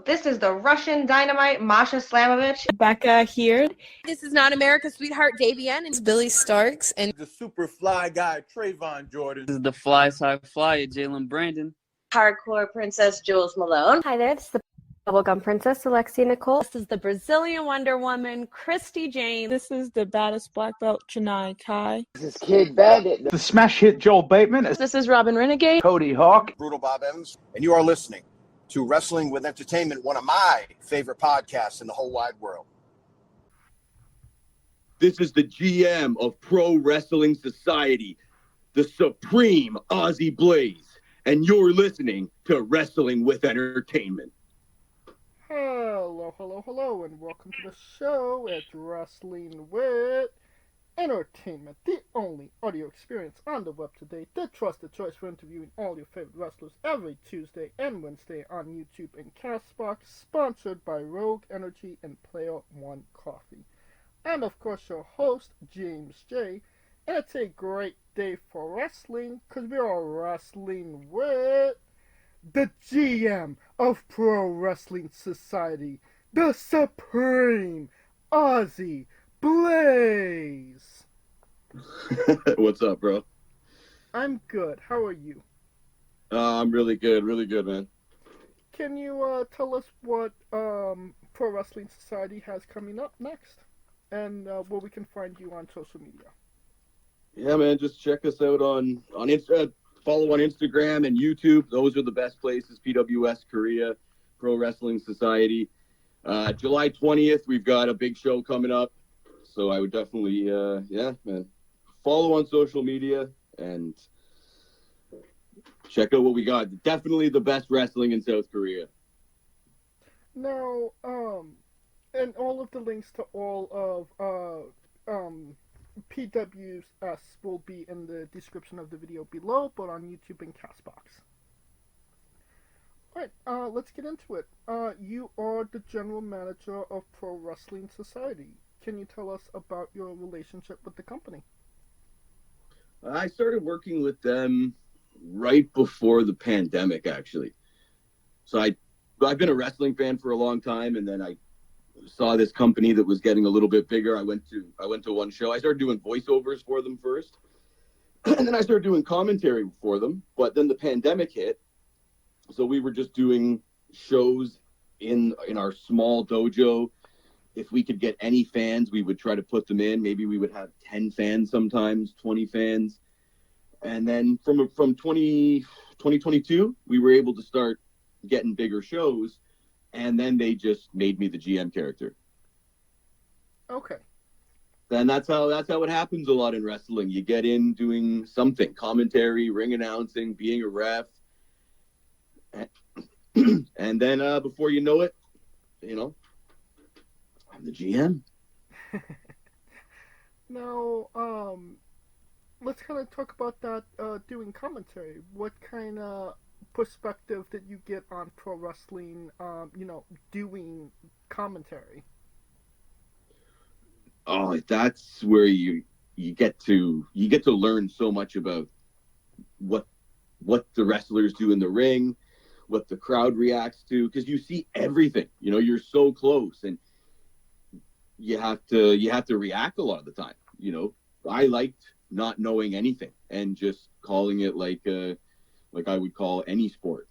This is the Russian Dynamite, Masha Slamovich. Becca here. This is not America's Sweetheart, Davian. It's Billy Starks. And the super fly guy, Trayvon Jordan. This is the fly side flyer, Jalen Brandon. Hardcore Princess, Jules Malone. Hi there, this is the Bubblegum Princess, Alexia Nicole. This is the Brazilian Wonder Woman, Christy Jane. This is the baddest black belt, Chennai Kai. This is Kid Bandit. The smash hit Joel Bateman. This is Robin Renegade. Cody Hawk. Brutal Bob Evans. And you are listening to Wrestling with Entertainment, one of my favorite podcasts in the whole wide world. This is the GM of Pro Wrestling Society, the supreme Ozzy Blaze, and you're listening to Wrestling with Entertainment. Hello, and welcome to the show at Wrestling with Entertainment, the only audio experience on the web today, the trusted choice for interviewing all your favorite wrestlers every Tuesday and Wednesday on YouTube and Castbox, sponsored by Rogue Energy and Player One Coffee. And of course your host, James J. And it's a great day for wrestling, because we are wrestling with the GM of Pro Wrestling Society, the Supreme Ozzy Blaze. What's up, bro? I'm good. How are you? I'm really good, man. Can you tell us what Pro Wrestling Society has coming up next, and where we can find you on social media? Yeah, man, just check us out on Insta. Follow on Instagram and YouTube. Those are the best places. PWS Korea, Pro Wrestling Society. July 20th, we've got a big show coming up. So I would definitely, man, follow on social media and check out what we got. Definitely the best wrestling in South Korea. Now, and all of the links to all of PWS will be in the description of the video below, but on YouTube and Castbox. Alright, let's get into it. You are the general manager of Pro Wrestling Society. Can you tell us about your relationship with the company? I started working with them right before the pandemic, actually. So I've been a wrestling fan for a long time, and then I saw this company that was getting a little bit bigger. I went to one show. I started doing voiceovers for them first, and then I started doing commentary for them. But then the pandemic hit, so we were just doing shows in our small dojo. If we could get any fans, we would try to put them in. Maybe we would have 10 fans sometimes, 20 fans. And then from 2022, we were able to start getting bigger shows. And then they just made me the GM character. Okay. Then that's how it happens a lot in wrestling. You get in doing something, commentary, ring announcing, being a ref. And then before you know it, I'm the GM. Now, let's kind of talk about that, doing commentary. What kind of perspective did you get on pro wrestling, doing commentary? Oh, that's where you get to learn so much about what the wrestlers do in the ring, what the crowd reacts to, because you see everything. You're so close, and you have to react a lot of the time. I liked not knowing anything and just calling it like I would call any sport.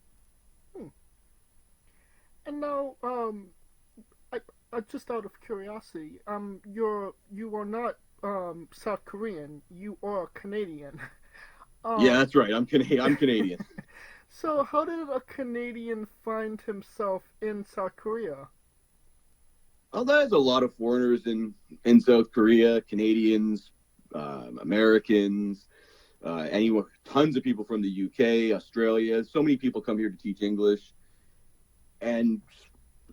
And now, I just out of curiosity, you are not South Korean. You are Canadian. Yeah, that's right. I'm Canadian. So how did a Canadian find himself in South Korea? Oh, there's a lot of foreigners in South Korea, Canadians, Americans, tons of people from the UK, Australia. So many people come here to teach English, and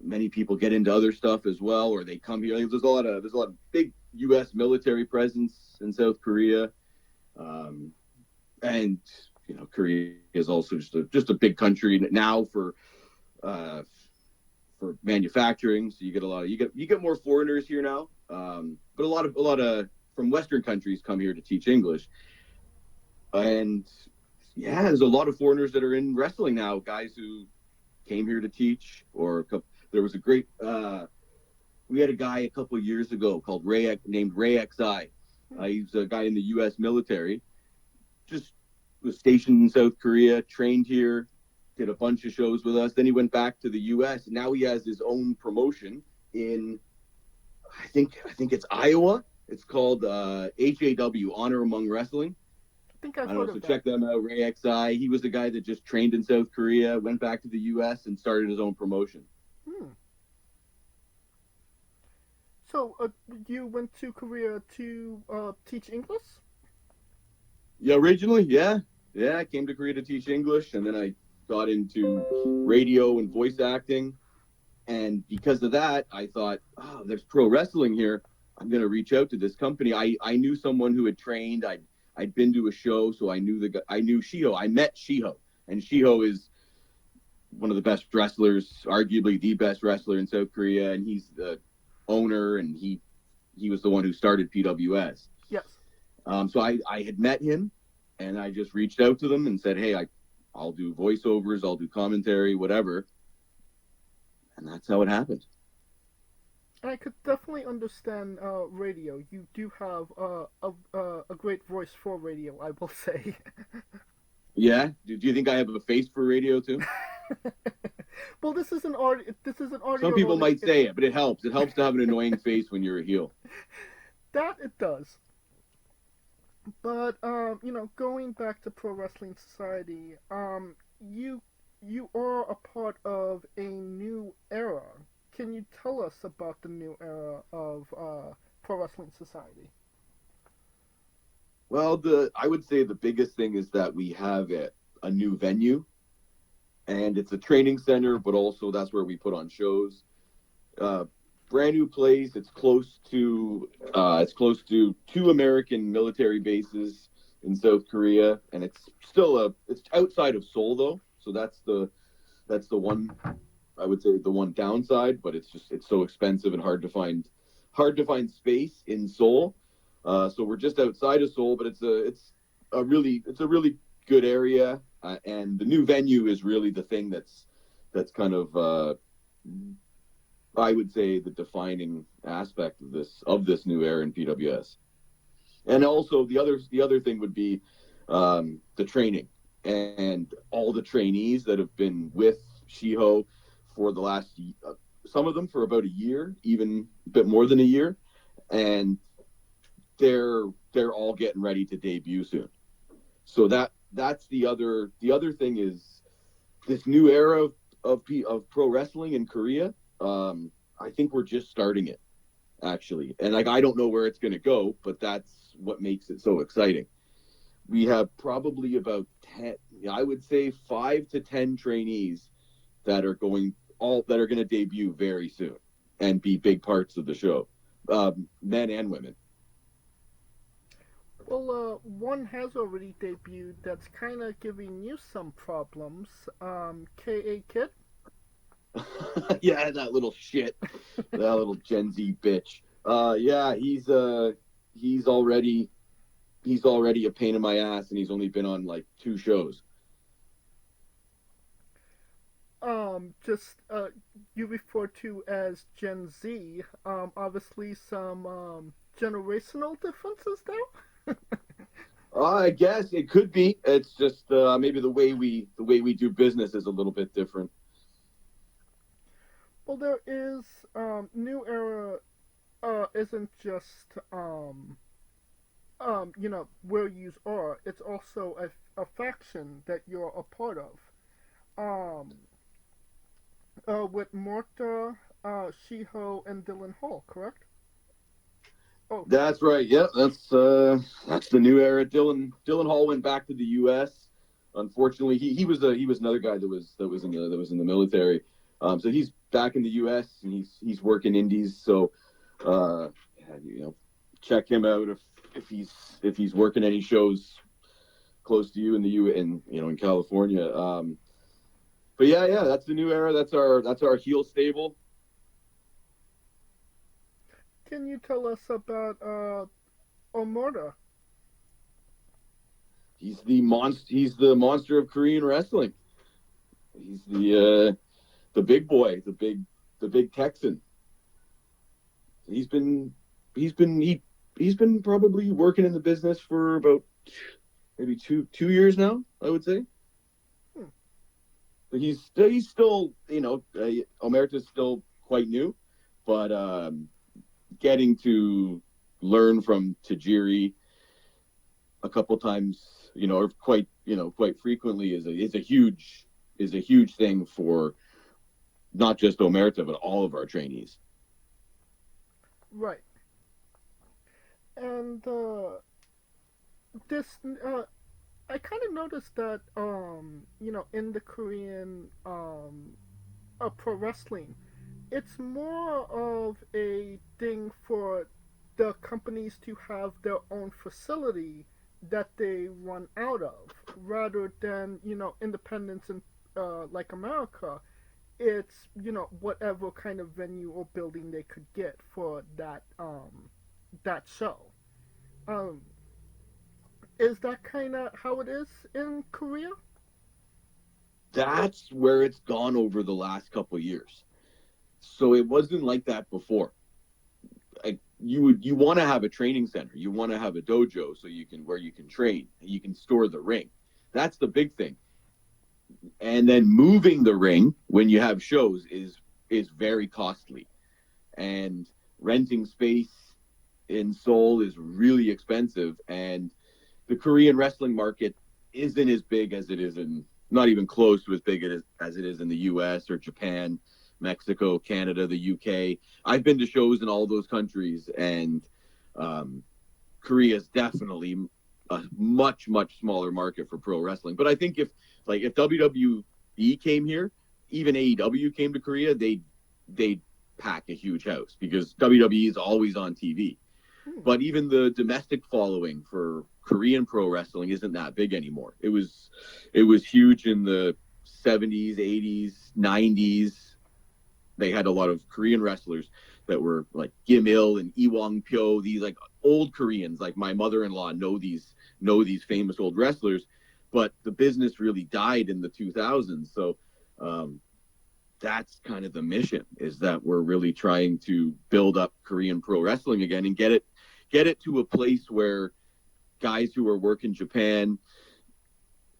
many people get into other stuff as well, or they come here. There's a lot of big U.S. military presence in South Korea, and Korea is also just a big country now for manufacturing. So you get more foreigners here now, but a lot of from Western countries come here to teach English. And yeah, there's a lot of foreigners that are in wrestling now, guys who came here to teach, or there was a great. We had a guy a couple of years ago called named Ray XI. He's a guy in the U.S. military. Just was stationed in South Korea, trained here, did a bunch of shows with us. Then he went back to the U.S. And now he has his own promotion in, I think it's Iowa. It's called HAW, Honor Among Wrestling. I think I've I don't heard know, so of that. check them out. Ray XI. He was the guy that just trained in South Korea, went back to the U.S. and started his own promotion. So, you went to Korea to teach English? Yeah, originally, yeah. I came to Korea to teach English, and then I got into radio and voice acting. And because of that, I thought, oh, there's pro wrestling here. I'm going to reach out to this company. I knew someone who had trained. I'd been to a show, so I knew Shiho. I met Shiho, and Shiho is one of the best wrestlers, arguably the best wrestler in South Korea, and he's the owner, and he was the one who started PWS. Yes. So I had met him, and I just reached out to them and said, hey, I'll do voiceovers, I'll do commentary, whatever. And that's how it happened. I could definitely understand radio. You do have a great voice for radio, I will say. Yeah? Do you think I have a face for radio too? Well, this is an audio. Some people might say it, but it helps. It helps to have an annoying face when you're a heel. That it does. But going back to Pro Wrestling Society, you are a part of a new era. Can you tell us about the new era of Pro Wrestling Society? Well, I would say the biggest thing is that we have a new venue, and it's a training center, but also that's where we put on shows. Brand new place. It's close to 2 American military bases in South Korea, and it's outside of Seoul though, so that's the one, I would say, the one downside. But it's so expensive and hard to find space in Seoul. So we're just outside of Seoul, but it's a really good area, and the new venue is really the thing that's kind of I would say the defining aspect of this new era in PWS. And also the other thing would be the training and all the trainees that have been with Shiho for the last some of them for about a year, even a bit more than a year, and they're all getting ready to debut soon. So that's the other thing is this new era of pro wrestling in Korea. I think we're just starting it, actually, and I don't know where it's going to go, but that's what makes it so exciting. We have probably about 10, I would say 5 to 10 trainees that are going to debut very soon and be big parts of the show, men and women. Well, one has already debuted that's kind of giving you some problems. K.A. Kid? Yeah, that little shit. That little Gen Z bitch. Yeah, he's already a pain in my ass, and he's only been on like 2 shows. You refer to as Gen Z. Obviously some generational differences there. I guess it could be. It's just maybe the way we do business is a little bit different. Well, there is new era. Isn't just where you are. It's also a faction that you're a part of. With Morta, Shiho, and Dylan Hall, correct? Oh, That's right. Yeah, that's the new era. Dylan Hall went back to the U.S. Unfortunately, he was another guy that was in the military. So he's back in the U.S. and he's working indies. So check him out if he's working any shows close to you in California. But yeah, that's the new era. That's our heel stable. can you tell us about Omura? He's the monster of Korean wrestling. He's the big boy, the big Texan. He's been probably working in the business for about maybe two years now, I would say. But he's still, Omerta's still quite new, but getting to learn from Tajiri a couple times, or quite frequently is a huge thing for not just Omerta but all of our trainees. Right. And this I kind of noticed that in the Korean pro wrestling, it's more of a thing for the companies to have their own facility that they run out of, rather than independence in like America. It's whatever kind of venue or building they could get for that show. Is that kind of how it is in Korea? That's where it's gone over the last couple of years. So it wasn't like that before. You want to have a training center, you want to have a dojo where you can train, you can store the ring. That's the big thing. And then moving the ring when you have shows is very costly, and renting space in Seoul is really expensive, and the Korean wrestling market isn't as big as it is not even close to as big as it is in the US or Japan, Mexico, Canada, the UK. I've been to shows in all those countries, and Korea is definitely a much, much smaller market for pro wrestling. But I think if WWE came here, even AEW came to Korea, they'd pack a huge house because WWE is always on TV. But even the domestic following for Korean pro wrestling isn't that big anymore. It was huge in the 70s, 80s, 90s. They had a lot of Korean wrestlers that were like Kim Il and Ewang Pyo, these like old Koreans. Like my mother-in-law know these famous old wrestlers, but the business really died in the 2000s. So that's kind of the mission, is that we're really trying to build up Korean pro wrestling again and get it to a place where guys who are working Japan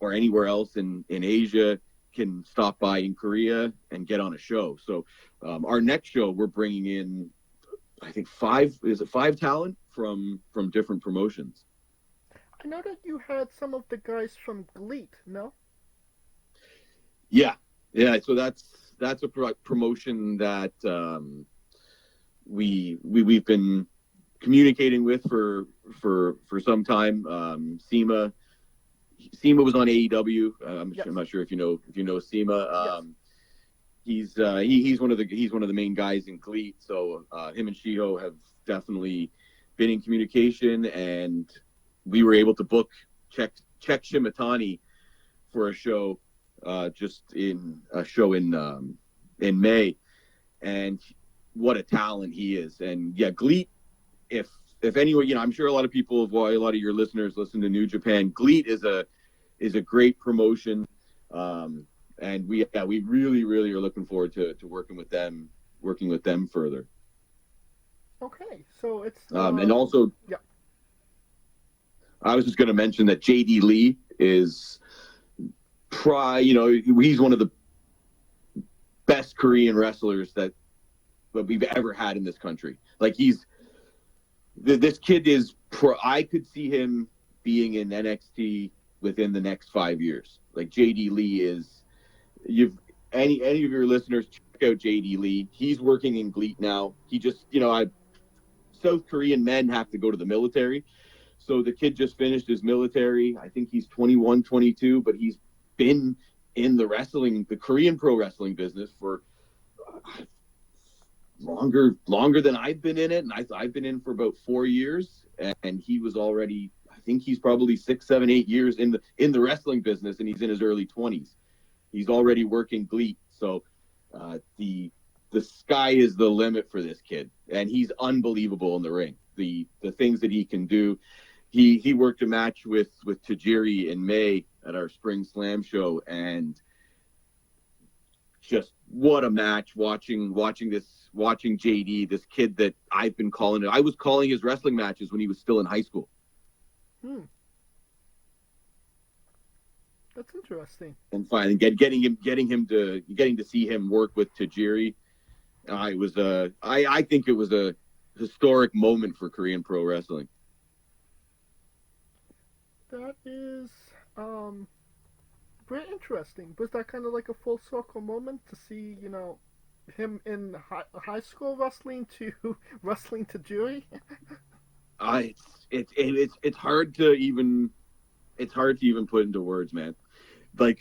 or anywhere else in Asia can stop by in Korea and get on a show. So our next show, we're bringing in, I think five talent from different promotions. I know that you had some of the guys from GLEAT, no? Yeah. So that's a promotion that we've been communicating with for some time. SEMA was on AEW. I'm not sure if you know SEMA. Yes. He's one of the main guys in GLEAT. So him and Shiho have definitely been in communication, and we were able to book Czech Shimatani for a show, in May, and what a talent he is. And yeah, GLEAT, if anyone, I'm sure a lot of your listeners listen to New Japan. GLEAT is a great promotion, and we really, really are looking forward to working with them further. Okay, so it's and also, yeah. I was just going to mention that JD Lee is he's one of the best Korean wrestlers that we've ever had in this country. Like this kid is I could see him being in NXT within the next 5 years. Like JD Lee is, any of your listeners, check out JD Lee. He's working in GLEAT now. He just, South Korean men have to go to the military. So the kid just finished his military. I think he's 21, 22, but he's been in the Korean pro wrestling business for longer than I've been in it. And I've been in for about 4 years, and he was already, I think he's probably 6, 7, 8 years in the wrestling business, and he's in his early 20s. He's already working GLEAT. So the sky is the limit for this kid, and he's unbelievable in the ring. The things that he can do. He worked a match with Tajiri in May at our Spring Slam show, and just what a match watching JD, this kid that I've been calling it. I was calling his wrestling matches when he was still in high school. That's interesting. And finally getting to see him work with Tajiri. I think it was a historic moment for Korean pro wrestling. That is very interesting. Was that kind of like a full circle moment to see, him in high school wrestling to wrestling to Tajiri? It's hard to even put into words, man. Like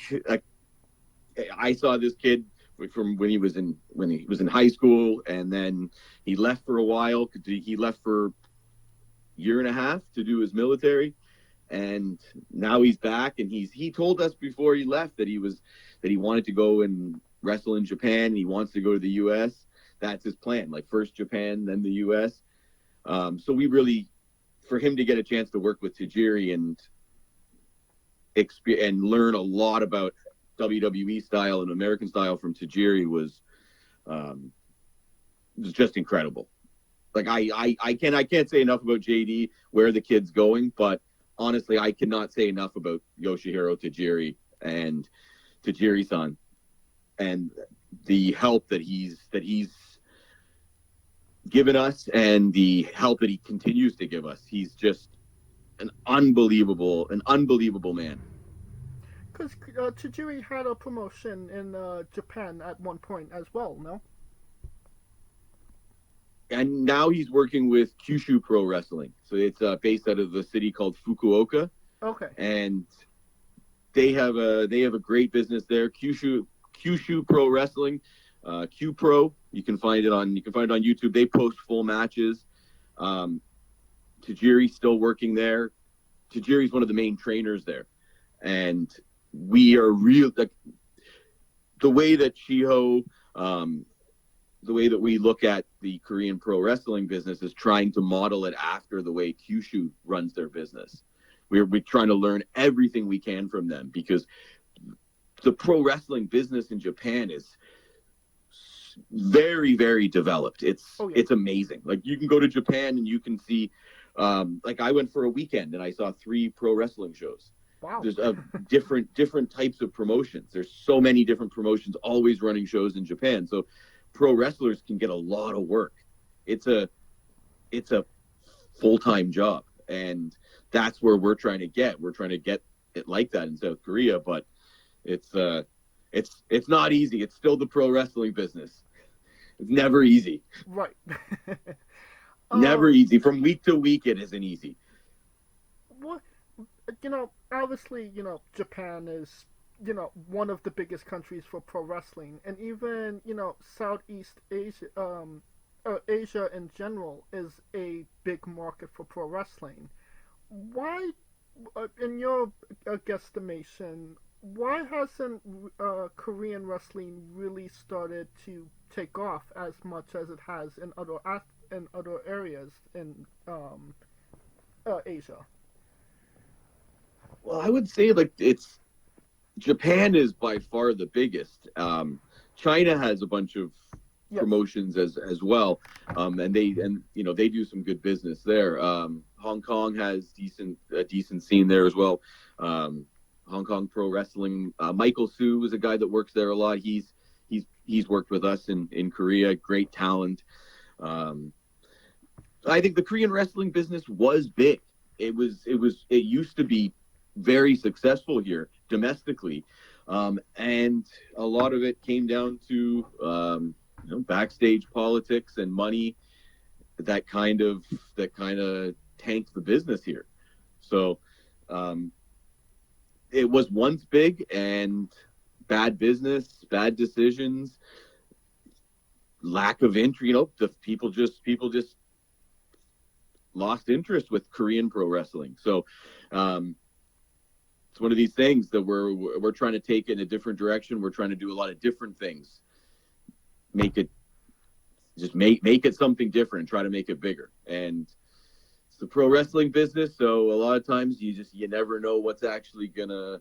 I saw this kid from when he was in high school, and then he left for a while. He left for a year and a half to do his military, and now he's back. And he told us before he left that he wanted to go and wrestle in Japan. He wants to go to the U.S. That's his plan. Like first Japan, then the U.S. So we really, for him to get a chance to work with Tajiri and learn a lot about WWE style and American style from Tajiri was just incredible. Like I can't say enough about JD, where the kid's going, but honestly, I cannot say enough about Yoshihiro Tajiri and Tajiri-san and the help that he's given us and the help that he continues to give us. He's just an unbelievable man. Because Tajiri had a promotion in Japan at one point as well, no? And now he's working with Kyushu Pro Wrestling. So it's based out of a city called Fukuoka. Okay. And they have a great business there. Kyushu Pro Wrestling, Q Pro. You can find it on YouTube. They post full matches. Tajiri's still working there. Tajiri's one of the main trainers there, and we are the way that Shiho, the way that we look at the Korean pro wrestling business is trying to model it after the way Kyushu runs their business. We're trying to learn everything we can from them, because the pro wrestling business in Japan is very, very developed. It's amazing. Like you can go to Japan and you can see, like I went for a weekend and I saw 3 pro wrestling shows. Wow. There's different types of promotions. There's so many different promotions always running shows in Japan. So pro wrestlers can get a lot of work. It's a full-time job, and that's where we're trying to get. We're trying to get it like that in South Korea, but it's not easy. It's still the pro wrestling business. It's never easy. Right. Never easy. From week to week, it isn't easy. What, obviously, Japan is, one of the biggest countries for pro wrestling, and even, Southeast Asia, Asia in general is a big market for pro wrestling. Why, in your guesstimation, why hasn't Korean wrestling really started to take off as much as it has in other areas in Asia? Well, I would say Japan is by far the biggest. China has a bunch of promotions as well, and they do some good business there. Hong Kong has a decent scene there as well. Hong Kong Pro Wrestling. Michael Su is a guy that works there a lot. He's worked with us in Korea. Great talent. I think the Korean wrestling business was big. It used to be very successful here domestically, and a lot of it came down to backstage politics and money that kind of tanked the business here. So it was once big, and bad business, bad decisions, lack of entry. The people just lost interest with Korean pro wrestling. So it's one of these things that we're trying to take it in a different direction. We're trying to do a lot of different things. Make it something different and try to make it bigger. And it's the pro wrestling business, so a lot of times you never know what's actually gonna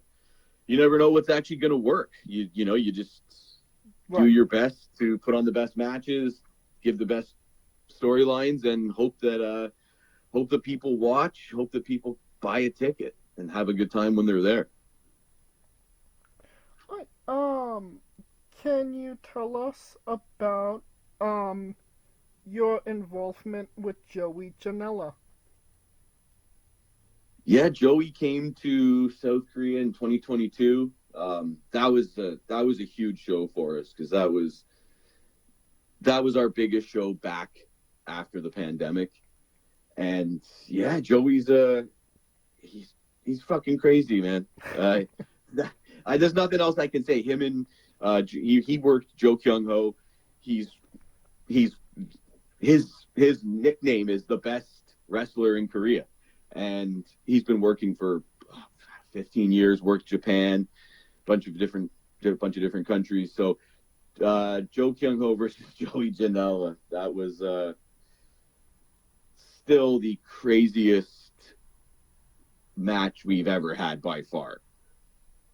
work. You do your best to put on the best matches, give the best storylines, and hope that people watch, hope that people buy a ticket and have a good time when they're there. Right. Can you tell us about your involvement with Joey Janela? Yeah, Joey came to South Korea in 2022. That was a huge show for us because that was our biggest show back after the pandemic. And yeah, Joey's he's fucking crazy, man. There's nothing else I can say. Him and he worked Joe Kyung Ho. His nickname is the best wrestler in Korea, and he's been working for 15 years. Worked Japan, bunch of different countries. So Joe Kyung Ho versus Joey Janela. That was still the craziest match we've ever had by far.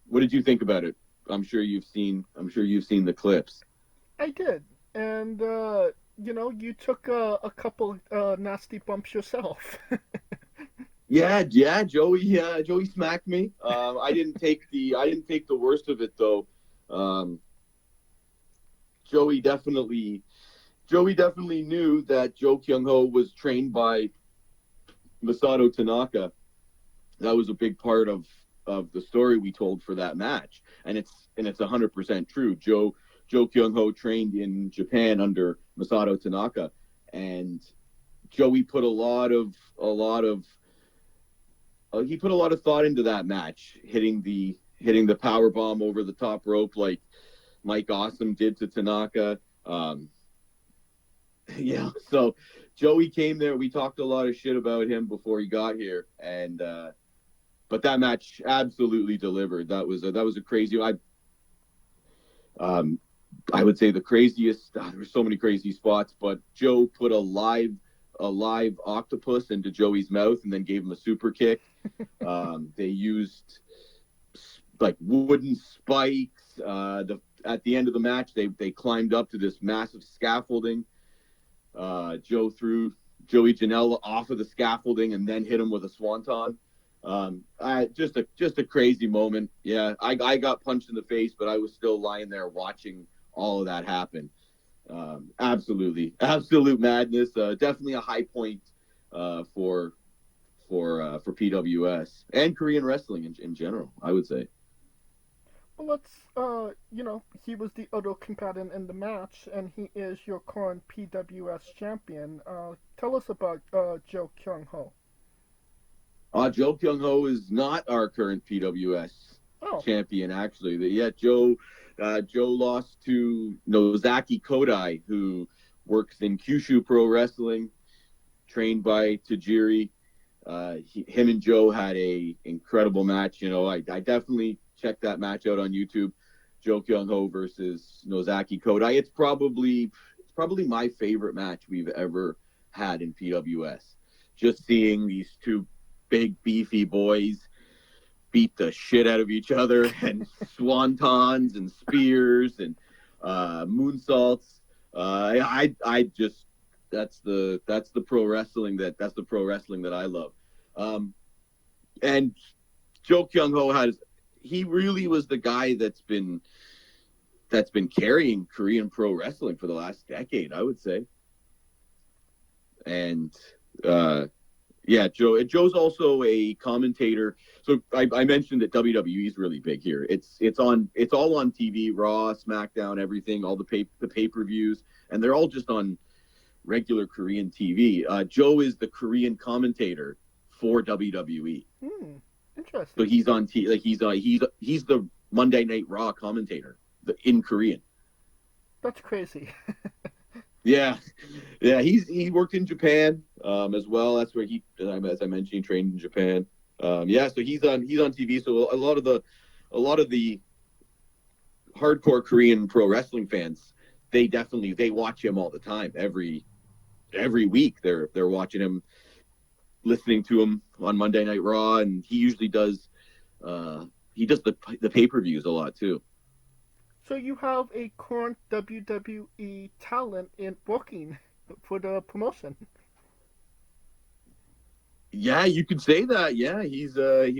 What did you think about it? I'm sure you've seen the clips. I did, and you took a couple nasty bumps yourself. Yeah, Joey smacked me. I didn't take the worst of it though. Joey definitely knew that Joe Kyung Ho was trained by Masato Tanaka. That was a big part of the story we told for that match, and it's 100% true. Joe Kyung Ho trained in Japan under Masato Tanaka, and Joey put a lot of thought into that match, hitting the power bomb over the top rope like Mike Awesome did to Tanaka. Yeah, so Joey came there. We talked a lot of shit about him before he got here, and but that match absolutely delivered. That was a crazy. I would say the craziest. There were so many crazy spots, but Joe put a live octopus into Joey's mouth and then gave him a super kick. They used like wooden spikes. At the end of the match, they climbed up to this massive scaffolding. Joe threw Joey Janela off of the scaffolding and then hit him with a swanton. Just a crazy moment. Yeah, I got punched in the face, but I was still lying there watching all of that happen. Absolute madness. Definitely a high point for PWS and Korean wrestling in general, I would say. Well, let's, he was the other combatant in the match, and he is your current PWS champion. Tell us about Joe Kyung Ho. Joe Kyung Ho is not our current PWS champion, actually. Joe lost to Nozaki Kodai, who works in Kyushu Pro Wrestling, trained by Tajiri. Him and Joe had a incredible match. I definitely checked that match out on YouTube. Joe Kyung Ho versus Nozaki Kodai. It's probably my favorite match we've ever had in PWS. Just seeing these two big beefy boys beat the shit out of each other and swantons and spears and moonsaults. I just that's the pro wrestling that I love. And Joe Kyung Ho he really was the guy that's been carrying Korean pro wrestling for the last decade, I would say. And Joe's also a commentator. So I mentioned that WWE is really big here. It's all on TV, Raw, SmackDown, everything, all the pay-per-views, and they're all just on regular Korean TV. Joe is the Korean commentator for WWE. Interesting. So he's on he's the Monday Night Raw commentator in Korean. That's crazy. Yeah. He worked in Japan as well. That's where as I mentioned, he trained in Japan. So he's on TV. So a lot of the hardcore Korean pro wrestling fans, they watch him all the time. Every week they're watching him, listening to him on Monday Night Raw, and he usually does the pay-per-views a lot too. So you have a current WWE talent in booking for the promotion. Yeah, you could say that. Yeah, he's on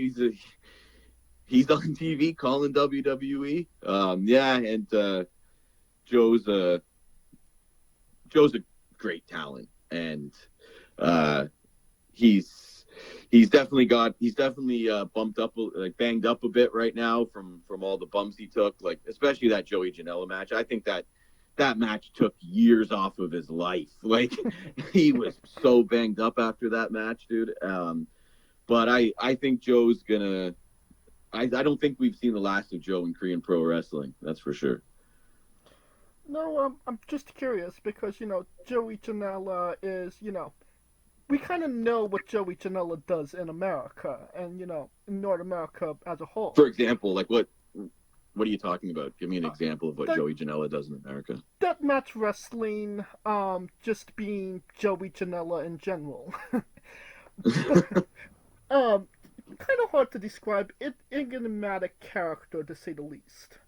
TV calling WWE. Yeah, and Joe's a Joe's a great talent, and uh, he's definitely bumped up, like banged up a bit right now from all the bumps he took, like especially that Joey Janela match. I think that match took years off of his life. Like he was so banged up after that match, dude. But I think Joe's gonna. I don't think we've seen the last of Joe in Korean pro wrestling. That's for sure. No, I'm just curious because, Joey Janela is, we kind of know what Joey Janela does in America and, in North America as a whole. For example, like what are you talking about? Give me an example of what Joey Janela does in America. Deathmatch wrestling, just being Joey Janela in general. Kind of hard to describe. Enigmatic character, to say the least.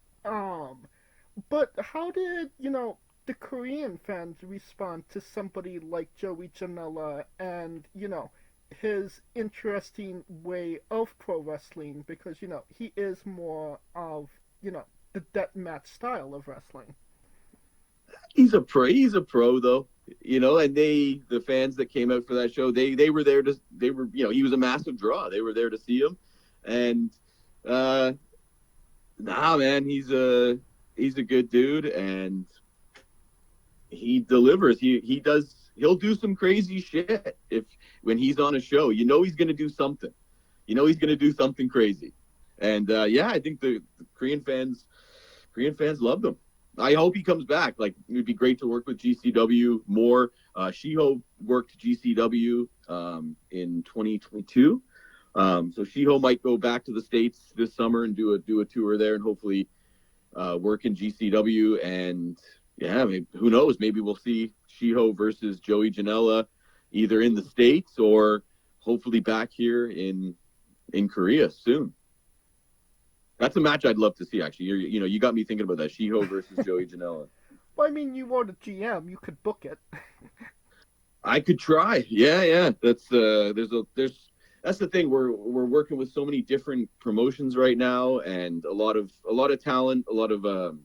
But how did, the Korean fans respond to somebody like Joey Janela and, his interesting way of pro wrestling? Because, he is more of, the deathmatch style of wrestling. He's a pro though, and the fans that came out for that show, they were there he was a massive draw. They were there to see him. And man, he's a good dude, and he delivers. He'll do some crazy shit when he's on a show. He's going to do something. He's going to do something crazy. And I think the Korean fans love him. I hope he comes back. Like, it would be great to work with GCW more. Shiho worked GCW in 2022. So Shiho might go back to the States this summer and do a tour there, and hopefully work in GCW. And maybe, who knows? Maybe we'll see Shiho versus Joey Janela either in the States or hopefully back here in Korea soon. That's a match I'd love to see, actually. You got me thinking about that. Shiho versus Joey Janela. Well, I mean, you are the GM. You could book it. I could try. Yeah. That's that's the thing. We're working with so many different promotions right now, and a lot of talent, a lot of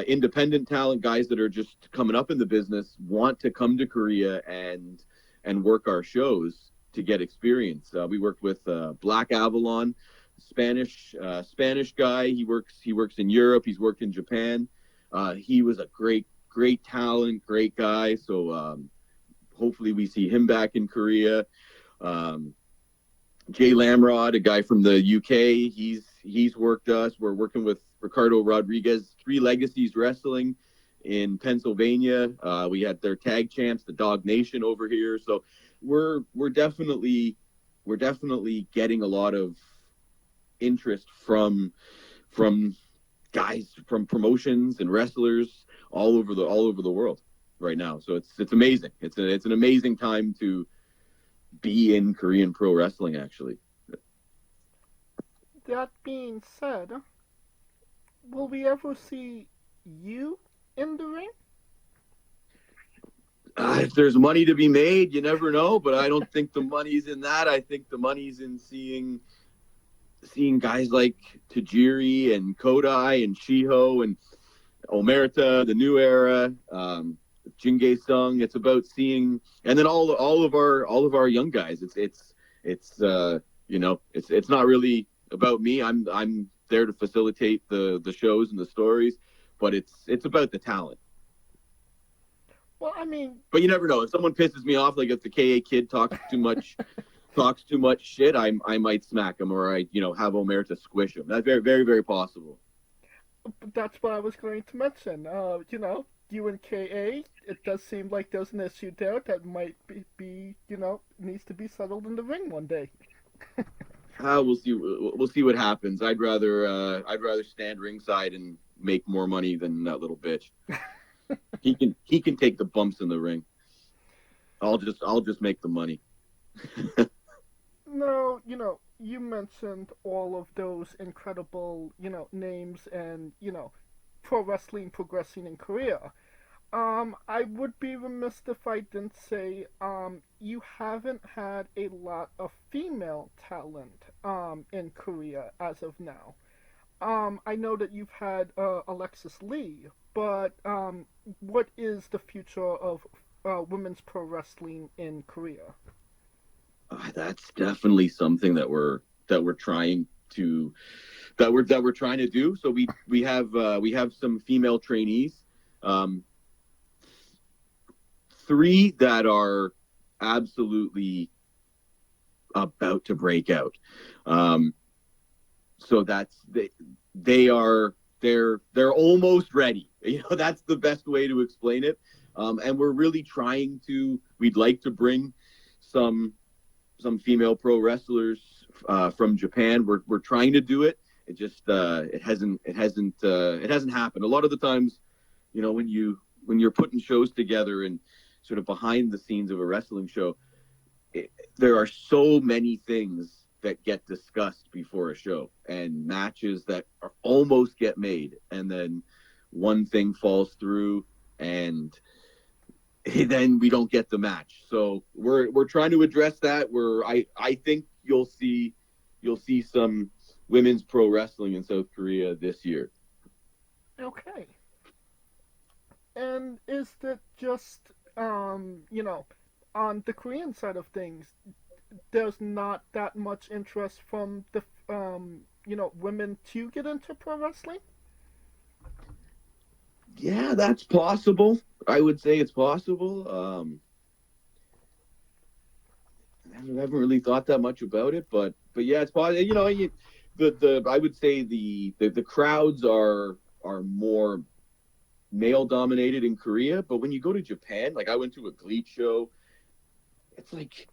independent talent, guys that are just coming up in the business want to come to Korea and work our shows to get experience. We worked with Black Avalon. Spanish guy. He works in Europe. He's worked in Japan. He was a great talent, great guy. So hopefully we see him back in Korea. Jay Lamrod, a guy from the UK. He's worked us. We're working with Ricardo Rodriguez, Three Legacies Wrestling in Pennsylvania. We had their tag champs, the Dog Nation, over here. So we're definitely getting a lot of interest from guys, from promotions and wrestlers all over the world right now. So it's amazing. It's an amazing time to be in Korean pro wrestling, actually. That being said, will we ever see you in the ring? If there's money to be made, you never know, but I don't think the money's in that. I think the money's in seeing guys like Tajiri and Kodai and Shiho and Omerta, the New Era, Jingay Sung. It's about seeing, and then all of our young guys. It's not really about me. I'm there to facilitate the shows and the stories, but it's about the talent. Well, I mean, but you never know. If someone pisses me off, like if the KA kid talks too much shit, I might smack him, or I have Omerta squish him. That's very, very, very possible. That's what I was going to mention. You and KA, it does seem like there's an issue there that might be needs to be settled in the ring one day. We'll see. We'll see what happens. I'd rather stand ringside and make more money than that little bitch. He can take the bumps in the ring. I'll just make the money. No, you mentioned all of those incredible, names and, pro wrestling progressing in Korea. I would be remiss if I didn't say you haven't had a lot of female talent in Korea as of now. I know that you've had Alexis Lee, but what is the future of women's pro wrestling in Korea? That's definitely something that we're trying to that we're trying to do. So we have some female trainees, 3 that are absolutely about to break out. So they're almost ready. That's the best way to explain it. And we're really we'd like to bring some female pro wrestlers from Japan. We're trying to do it. It just it hasn't happened. A lot of the times, when you're putting shows together and sort of behind the scenes of a wrestling show, there are so many things that get discussed before a show, and matches that almost get made, and then one thing falls through, and then we don't get the match. So we're trying to address that. I think you'll see some women's pro wrestling in South Korea this year. Okay. And is that just on the Korean side of things, there's not that much interest from the women to get into pro wrestling? Yeah, that's possible. I would say it's possible. I haven't really thought that much about it, but yeah, it's possible. I would say the crowds are more male dominated in Korea, but when you go to Japan, like I went to a GLEAT show, it's like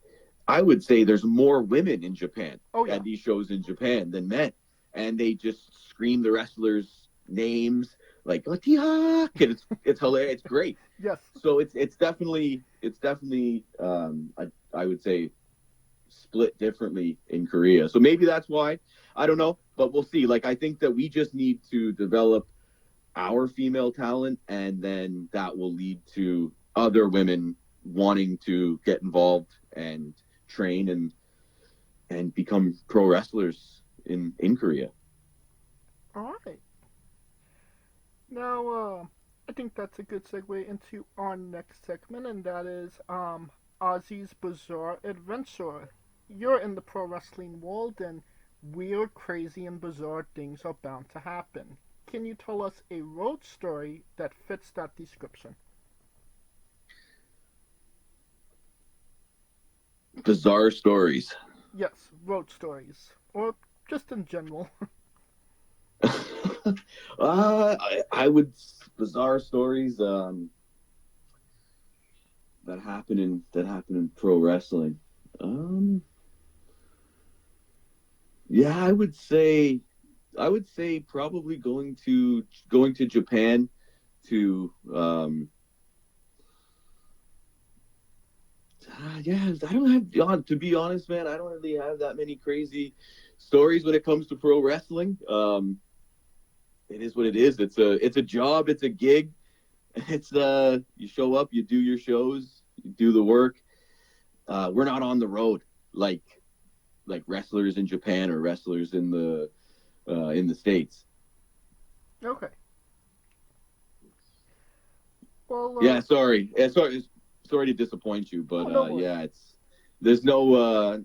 I would say there's more women in Japan at these shows in Japan than men, and they just scream the wrestlers' names like "Otiha," and it's hilarious. It's great. Yes. So it's definitely I would say split differently in Korea. So maybe that's why. I don't know, but we'll see. Like I think that we just need to develop our female talent, and then that will lead to other women wanting to get involved and train and become pro wrestlers in Korea. All right. Now, I think that's a good segue into our next segment, and that is Ozzy's Bizarre Adventure. You're in the pro wrestling world, and weird, crazy, and bizarre things are bound to happen. Can you tell us a road story that fits that description? Bizarre stories. Yes, road stories, or just in general. I would bizarre stories that happen in pro wrestling. Yeah, I would say probably going to Japan to yeah, I don't have, to be honest, man, I don't really have that many crazy stories when it comes to pro wrestling. It is what it is. It's a job, it's a gig. It's you show up, you do your shows, you do the work. We're not on the road like wrestlers in Japan or wrestlers in the States. Okay. Well, yeah, sorry to disappoint you, but yeah, there's no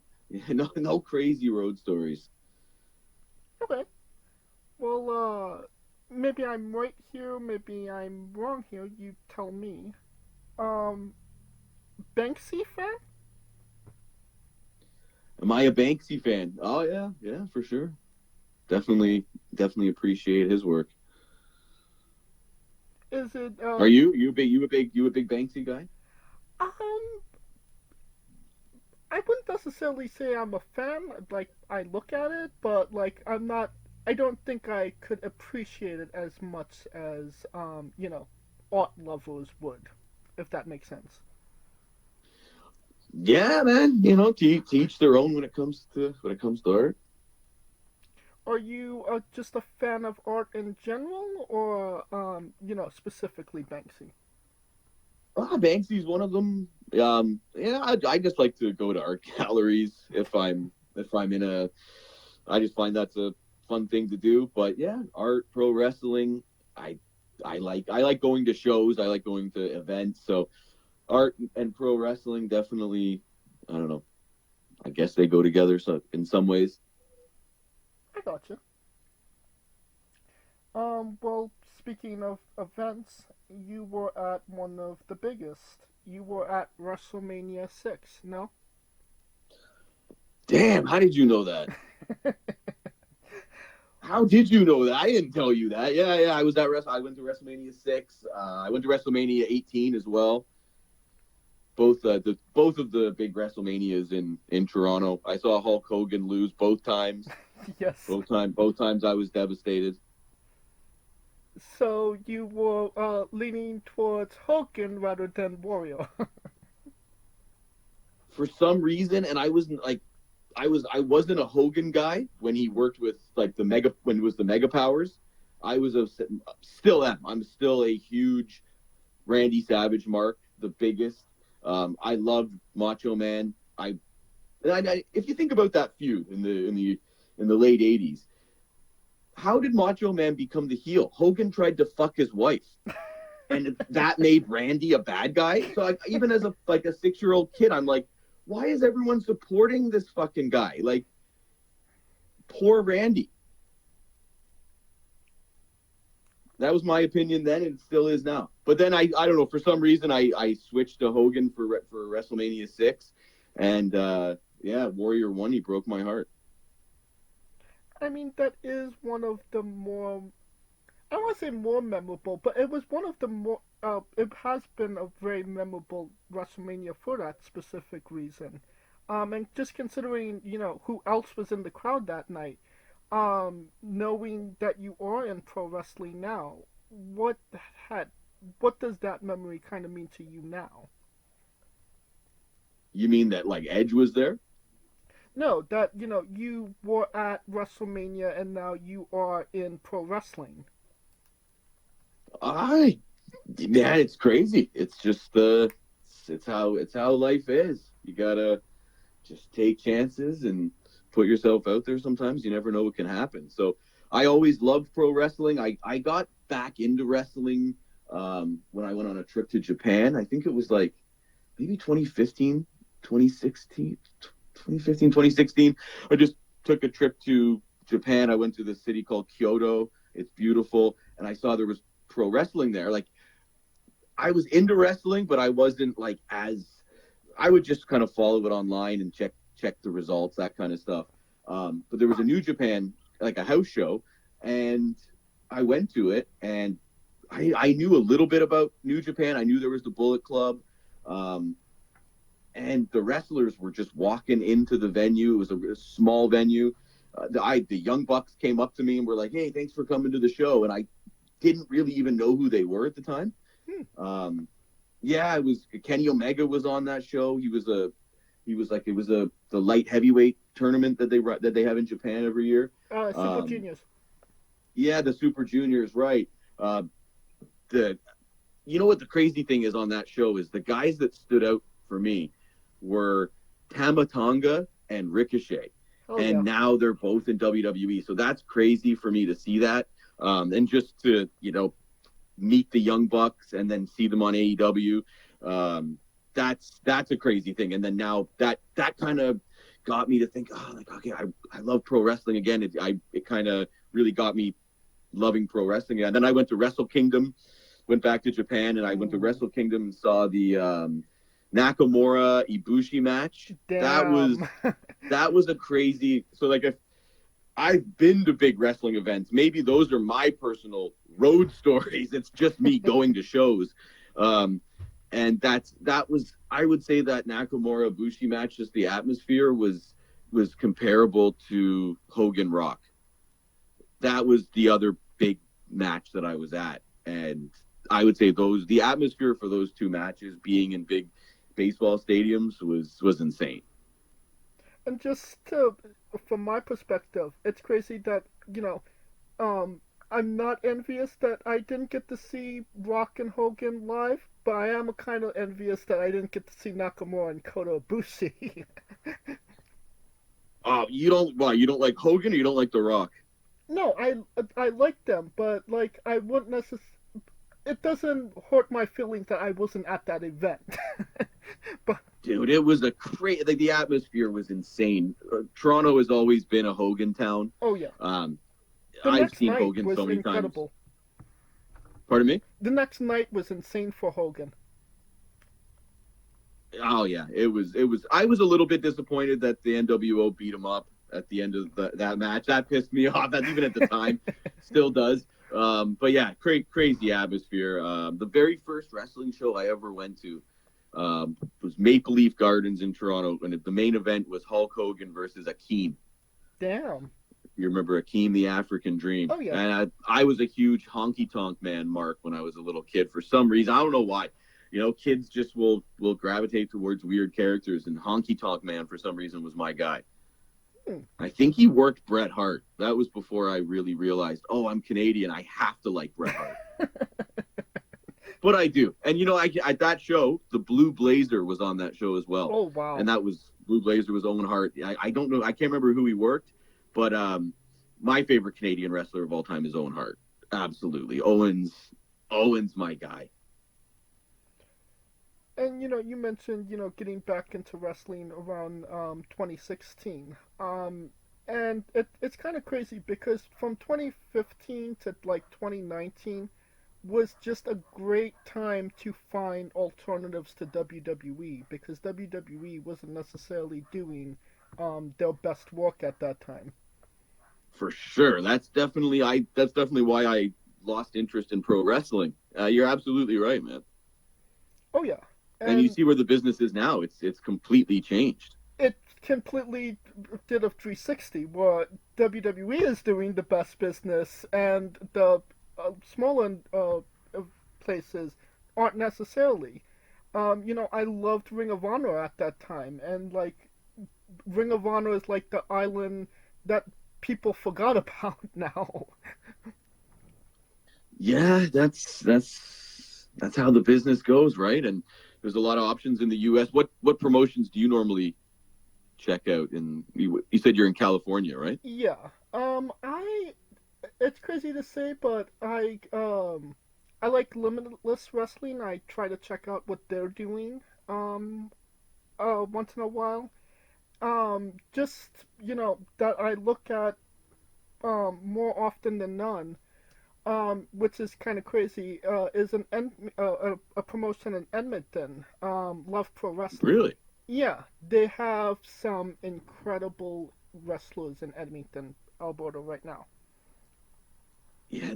crazy road stories. Okay. Well, maybe I'm right here, maybe I'm wrong here. You tell me. Banksy fan? Am I a Banksy fan? Oh yeah, for sure. Definitely appreciate his work. Is it? Are you a big Banksy guy? I wouldn't necessarily say I'm a fan. Like I look at it, but like I'm not. I don't think I could appreciate it as much as art lovers would, if that makes sense. Yeah, man. To each their own when it comes to art. are you just a fan of art in general, or specifically Banksy? Banksy's one of them. I just like to go to art galleries if I'm in a. I just find that's a fun thing to do. But yeah, art, pro wrestling. I like going to shows. I like going to events. So art and pro wrestling definitely. I don't know. I guess they go together so in some ways. I gotcha. Well, speaking of events, you were at one of the biggest. You were at WrestleMania 6, no? Damn, how did you know that? How did you know that? I didn't tell you that. Yeah. I was at I went to WrestleMania 6. I went to WrestleMania 18 as well. Both of the big WrestleManias in Toronto. I saw Hulk Hogan lose both times. Yes. Both times I was devastated. So you were leaning towards Hogan rather than Warrior. For some reason, and I wasn't a Hogan guy when he worked with when it was the Mega Powers. Still am. I'm still a huge Randy Savage mark, the biggest. I loved Macho Man. If you think about that feud in the late '80s, how did Macho Man become the heel? Hogan tried to fuck his wife, and that made Randy a bad guy. So even as a 6-year-old kid, I'm like, why is everyone supporting this fucking guy? Like, poor Randy. That was my opinion then, and it still is now. But then I don't know, for some reason I switched to Hogan for WrestleMania 6, and Warrior 1, he broke my heart. I mean, that is one of the more, I don't want to say more memorable, but it was one of the more, it has been a very memorable WrestleMania for that specific reason. And just considering, who else was in the crowd that night, knowing that you are in pro wrestling now, what does that memory kind of mean to you now? You mean that Edge was there? No, that you were at WrestleMania and now you are in pro wrestling. Man, it's crazy. It's just it's how life is. You gotta just take chances and put yourself out there. Sometimes you never know what can happen. So I always loved pro wrestling. I got back into wrestling when I went on a trip to Japan. I think it was maybe 2015, 2016. I just took a trip to Japan. I went to this city called Kyoto. It's beautiful. And I saw there was pro wrestling there. I was into wrestling, but I wasn't I would just kind of follow it online and check the results, that kind of stuff. But there was a New Japan, a house show, and I went to it, and I knew a little bit about New Japan. I knew there was the Bullet Club, and the wrestlers were just walking into the venue. It was a small venue. The Young Bucks came up to me and were like, "Hey, thanks for coming to the show," and I didn't really even know who they were at the time. It was Kenny Omega was on that show. It was the light heavyweight tournament that they have in Japan every year. Super Juniors. Yeah, the Super Juniors, right. You know what the crazy thing is on that show is the guys that stood out for me were Tama Tonga and Ricochet. Now they're both in WWE. So that's crazy for me to see that. And just to, meet the Young Bucks and then see them on AEW. That's a crazy thing. And then now that kind of got me to think, okay, I love pro wrestling again. It kind of really got me loving pro wrestling. And then I went to Wrestle Kingdom, went back to Japan, and I went to Wrestle Kingdom and saw the Nakamura Ibushi match. Damn. That was a crazy. So if I've been to big wrestling events, maybe those are my personal road stories. It's just me going to shows. And that was, I would say that Nakamura Ibushi match, just the atmosphere was comparable to Hogan Rock. That was the other big match that I was at. And I would say the atmosphere for those two matches being in big baseball stadiums was insane. And just from my perspective, it's crazy that I'm not envious that I didn't get to see Rock and Hogan live, but I am kind of envious that I didn't get to see Nakamura and Kota Ibushi. You don't like Hogan or you don't like The Rock? No, I like them, but like I wouldn't necessarily. It doesn't hurt my feelings that I wasn't at that event. But Dude, it was like the atmosphere was insane. Toronto has always been a Hogan town. oh yeah, the I've next seen night Hogan was so many incredible. times. Pardon me? The next night was insane for Hogan. Oh yeah, it was. I was a little bit disappointed that the NWO beat him up at the end of that match. That pissed me off. That even at the time, still does. But yeah, crazy atmosphere. The very first wrestling show I ever went to was Maple Leaf Gardens in Toronto, and the main event was Hulk Hogan versus Akeem. Damn. You remember Akeem, the African Dream? Oh, yeah. And I was a huge honky tonk man, Mark, when I was a little kid. For some reason, I don't know why. Kids just will gravitate towards weird characters, and honky tonk man for some reason was my guy. I think he worked Bret Hart. That was before I really realized, oh, I'm Canadian. I have to like Bret Hart. But I do. And, at that show, the Blue Blazer was on that show as well. Oh, wow. And that was, Blue Blazer was Owen Hart. I don't know. I can't remember who he worked, but my favorite Canadian wrestler of all time is Owen Hart. Absolutely. Owen's my guy. And you mentioned getting back into wrestling around 2016, and it's kind of crazy because from 2015 to like 2019 was just a great time to find alternatives to WWE because WWE wasn't necessarily doing their best work at that time. For sure, that's definitely why I lost interest in pro wrestling. You're absolutely right, man. Oh yeah. And you see where the business is now. It's completely changed. It completely did a 360 where WWE is doing the best business and the smaller places aren't necessarily. I loved Ring of Honor at that time, and like Ring of Honor is like the island that people forgot about now. Yeah, that's how the business goes, right? And there's a lot of options in the U.S. What promotions do you normally check out? You said you're in California, right? Yeah. It's crazy to say, but I like Limitless Wrestling. I try to check out what they're doing once in a while. Just that I look at more often than none. Which is kind of crazy, is a promotion in Edmonton, Love Pro Wrestling. Really? Yeah, they have some incredible wrestlers in Edmonton, Alberta right now. Yeah,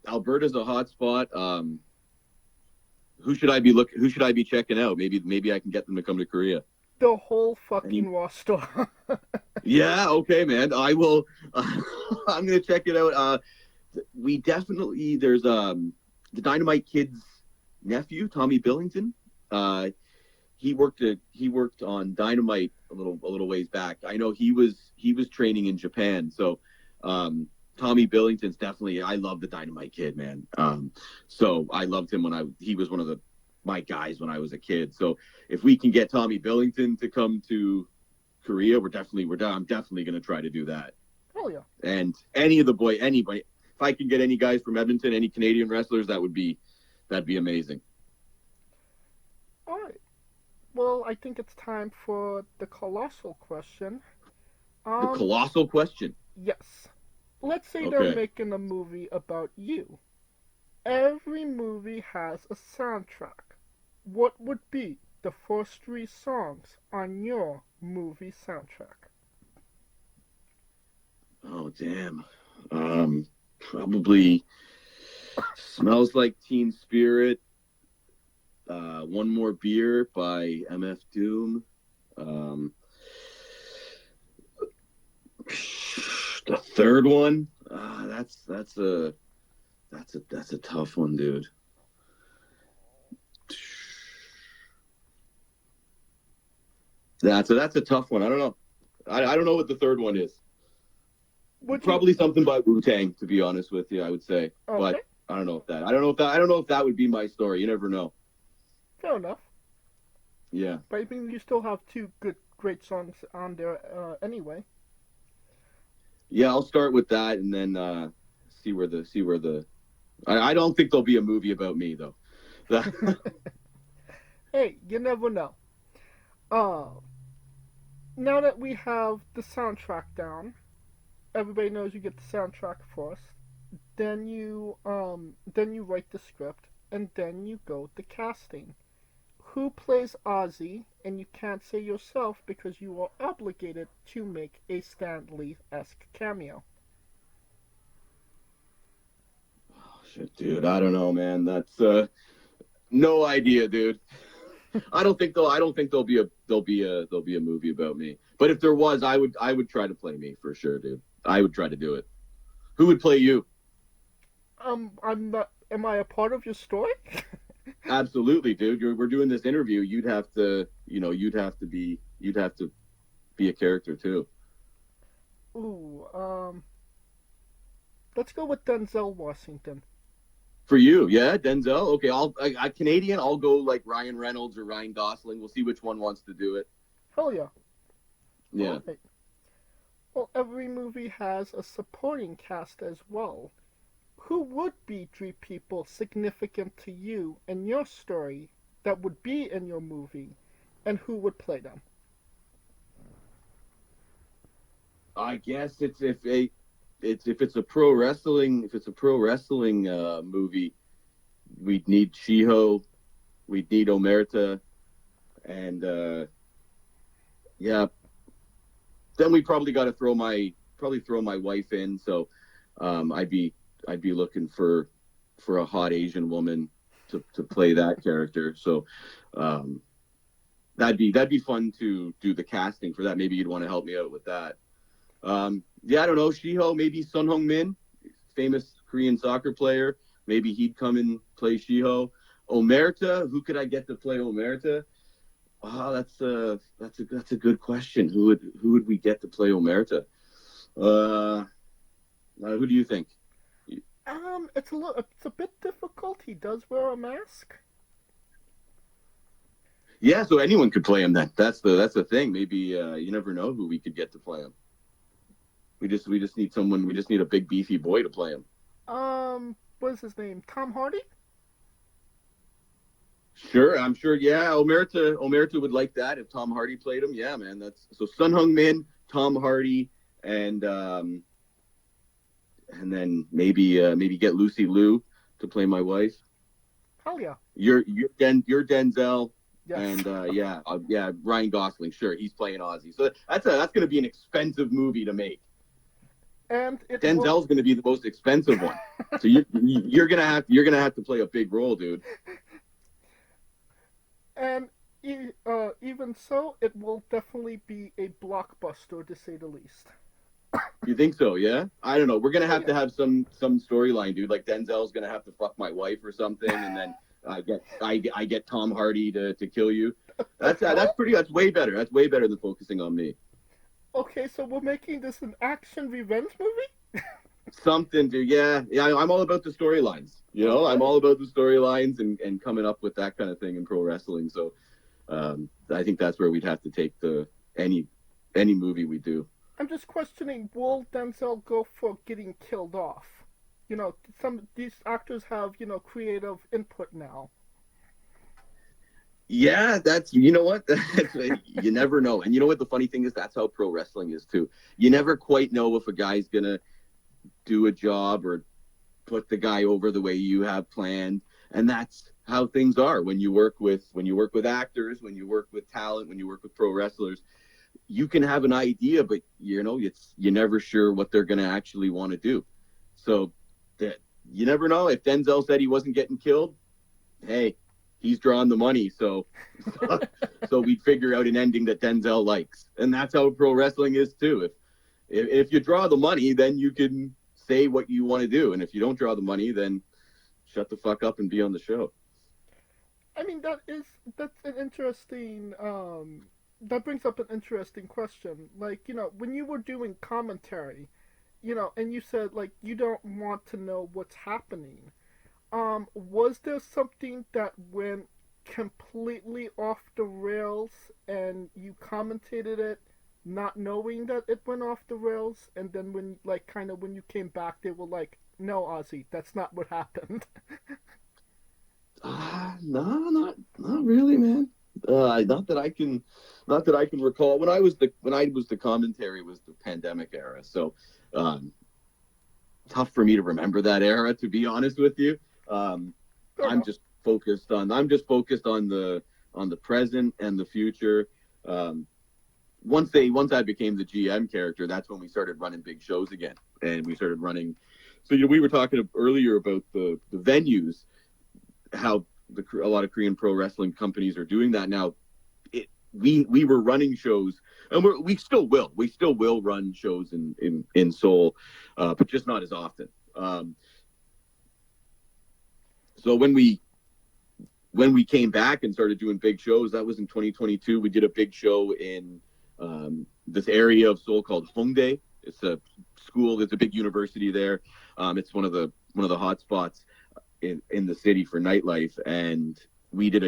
Alberta's a hot spot. Who should I be checking out? Maybe I can get them to come to Korea. The whole fucking roster. Yeah, okay, man. I will. I'm gonna check it out. We definitely there's the Dynamite Kid's nephew, Tommy Billington. He worked on Dynamite a little ways back. I know he was training in Japan. So Tommy Billington's definitely, I love the Dynamite Kid, man. So I loved him he was one of my guys when I was a kid. So if we can get Tommy Billington to come to Korea, I'm definitely gonna try to do that. Oh yeah. And anybody. If I can get any guys from Edmonton, any Canadian wrestlers, that'd be amazing. All right. Well, I think it's time for the colossal question. The colossal question? Yes. Let's say they're making a movie about you. Every movie has a soundtrack. What would be the first 3 songs on your movie soundtrack? Oh, damn. Probably Smells Like Teen Spirit, One More Beer by MF Doom, the third one, that's a tough one, dude. That's a tough one. I don't know. I don't know what the third one is. Probably something by Wu-Tang, to be honest with you, I would say. Okay. But I don't know if that would be my story. You never know. Fair enough. Yeah. But I mean, you still have two great songs on there anyway. Yeah, I'll start with that and then see where the. I don't think there'll be a movie about me though. Hey, you never know. Now that we have the soundtrack down, everybody knows you get the soundtrack first. Then you write the script, and then you go to casting. Who plays Ozzy? And you can't say yourself because you are obligated to make a Stan Lee-esque cameo. Oh, shit, dude, I don't know, man. That's no idea, dude. I don't think there'll be a movie about me. But if there was, I would try to play me for sure, dude. I would try to do it. Who would play you? I'm not. Am I a part of your story? Absolutely, dude. We're doing this interview. You'd have to be a character too. Ooh, let's go with Denzel Washington. For you, yeah, Denzel. Okay, I Canadian. I'll go like Ryan Reynolds or Ryan Gosling. We'll see which one wants to do it. Hell yeah. Yeah. Right. Well, every movie has a supporting cast as well. Who would be three people significant to you and your story that would be in your movie, and who would play them? I guess if it's a pro wrestling movie, we'd need Shiho, we'd need Omerta, and yeah. Then we probably got to throw my wife in. So I'd be looking for a hot Asian woman to play that character. So that'd be fun to do the casting for that. Maybe you'd want to help me out with that. Yeah, I don't know. Shiho, maybe Sun Hung Min, famous Korean soccer player. Maybe he'd come and play Shiho. Omerta, who could I get to play Omerta? Wow, that's a good question. Who would we get to play Omerta? Who do you think? It's a bit difficult. He does wear a mask. Yeah, so anyone could play him then. That's the thing. Maybe you never know who we could get to play him. We just need someone. We just need a big beefy boy to play him. What is his name? Tom Hardy? Sure, I'm sure. Yeah, Omerta would like that if Tom Hardy played him. Yeah, man. That's so Sun Hung Min, Tom Hardy, and then maybe get Lucy Liu to play my wife. Hell yeah. You're Denzel. Yes. And yeah, Ryan Gosling. Sure, he's playing Ozzy. So that's going to be an expensive movie to make. And Denzel's going to be the most expensive one. So you're gonna have to play a big role, dude. And even so, it will definitely be a blockbuster, to say the least. You think so? Yeah. I don't know. We're gonna have to have some storyline, dude. Like Denzel's gonna have to fuck my wife or something, and then I get Tom Hardy to kill you. That's way better. That's way better than focusing on me. Okay, so we're making this an action revenge movie? Something, dude. Yeah. I'm all about the storylines. You know, I'm all about the storylines and coming up with that kind of thing in pro wrestling. So I think that's where we'd have to take any movie we do. I'm just questioning, will Denzel go for getting killed off? You know, these actors have, creative input now. Yeah, you know what? You never know. And you know what the funny thing is? That's how pro wrestling is too. You never quite know if a guy's going to do a job or put the guy over the way you have planned. And that's how things are when you work with actors, when you work with talent, when you work with pro wrestlers. You can have an idea, but you're never sure what they're going to actually want to do. So you never know. If Denzel said he wasn't getting killed, hey, he's drawing the money. So we'd figure out an ending that Denzel likes. And that's how pro wrestling is too. If you draw the money, then you can say what you want to do. And if you don't draw the money, then shut the fuck up and be on the show. I mean, that's an interesting, that brings up an interesting question. Like, when you were doing commentary, and you said like you don't want to know what's happening. Was there something that went completely off the rails and you commentated it not knowing that it went off the rails, and then when when you came back they were like, no, Ozzy, that's not what happened? No, not really, man. Not that I can recall. When I was the commentary was the pandemic era, so tough for me to remember that era, to be honest with you. I'm just focused on the present and the future. Once I became the GM character, that's when we started running big shows again, and we started running. So we were talking earlier about the venues, how a lot of Korean pro wrestling companies are doing that now. We were running shows, and we still will run shows in Seoul, but just not as often. So when we came back and started doing big shows, that was in 2022. We did a big show in this area of Seoul called Hongdae. It's a school. There's a big university there. It's one of the hot spots in the city for nightlife, and we did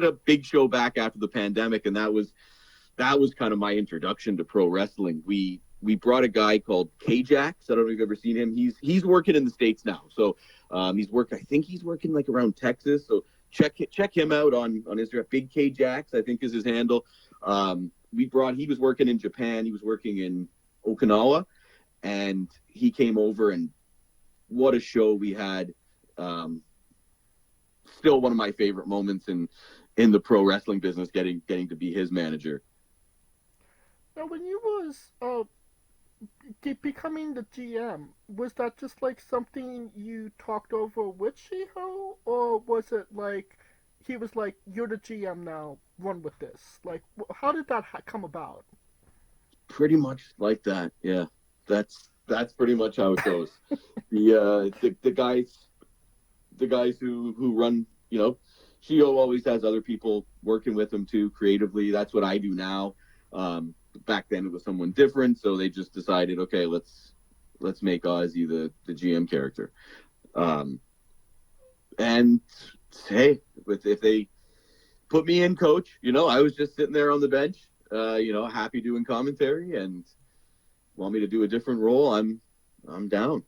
a big show back after the pandemic, and that was kind of my introduction to pro wrestling. We brought a guy called K-Jax. I don't know if you've ever seen him. He's working in the States now. So I think he's working like around Texas. So check him out on Instagram. Big K-Jax, I think, is his handle. He was working in Japan. He was working in Okinawa, and he came over, and what a show we had. Still one of my favorite moments in the pro wrestling business, getting to be his manager. Now, when you was becoming the GM, was that just like something you talked over with Shiho, or was it like he was like, "You're the GM now, run with this"? Like, how did that come about? Pretty much like that, yeah. That's pretty much how it goes. The guys who run, Shio always has other people working with him too creatively. That's what I do now. Back then it was someone different, so they just decided, okay, let's make Ozzy the GM character. And hey, if they put me in coach, I was just sitting there on the bench, happy doing commentary, and want me to do a different role, I'm down.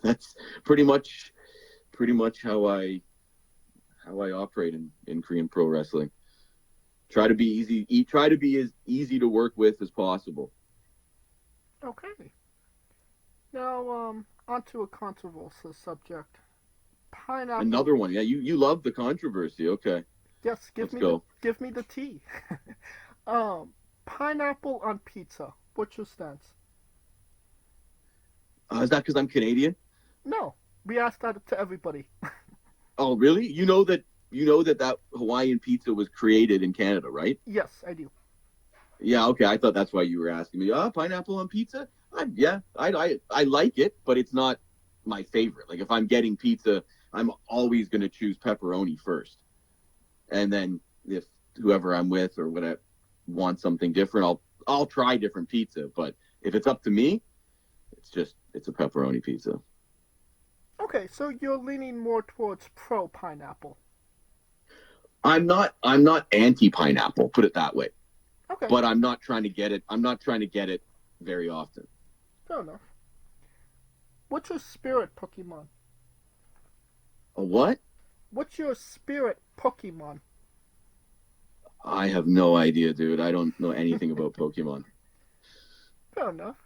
That's pretty much how I operate in Korean pro wrestling. Try to be as easy to work with as possible. Okay. Now, onto a controversial subject. Pineapple. Another one. Yeah, you love the controversy. Okay. Yes, give me the tea. Pineapple on pizza. What's your stance? Is that because I'm Canadian? No, we asked that to everybody. Oh, really? You know that Hawaiian pizza was created in Canada, right? Yes, I do. Yeah, okay. I thought that's why you were asking me. Pineapple on pizza? I like it, but it's not my favorite. Like, if I'm getting pizza, I'm always going to choose pepperoni first. And then if whoever I'm with or whatever wants something different, I'll try different pizza. But if it's up to me, it's a pepperoni pizza. Okay, so you're leaning more towards pro pineapple. I'm not anti pineapple, put it that way. Okay. But I'm not trying to get it very often. Fair enough. What's your spirit Pokemon? A what? What's your spirit Pokemon? I have no idea, dude. I don't know anything about Pokemon. Fair enough.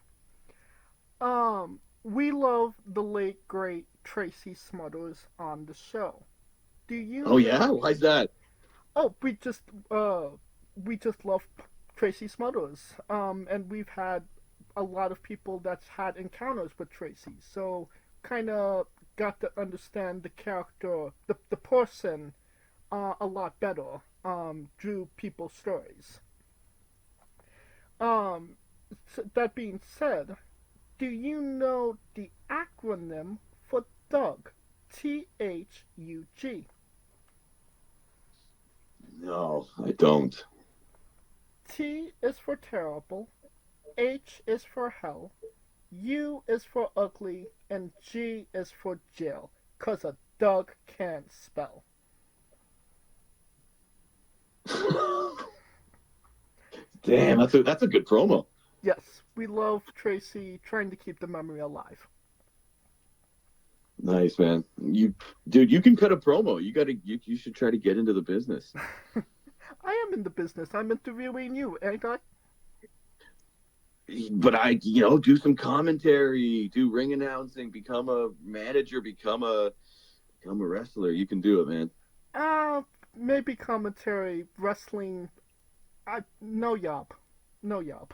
We love the late great Tracy Smothers on the show. Do you? Oh yeah, why's that? Oh, we just love Tracy Smothers. And we've had a lot of people that's had encounters with Tracy, so kind of got to understand the character, the person, a lot better. Through people's stories. So that being said, do you know the acronym for Doug? THUG. No, I don't. T is for terrible, H is for hell, U is for ugly, and G is for jail, 'cause a dog can't spell. Damn, that's a good promo. Yes, we love Tracy trying to keep the memory alive. Nice, man. You can cut a promo. You should try to get into the business. I am in the business. I'm interviewing you, ain't I? But do some commentary, do ring announcing, become a manager, become a wrestler. You can do it, man. Maybe commentary, wrestling. No job. No job.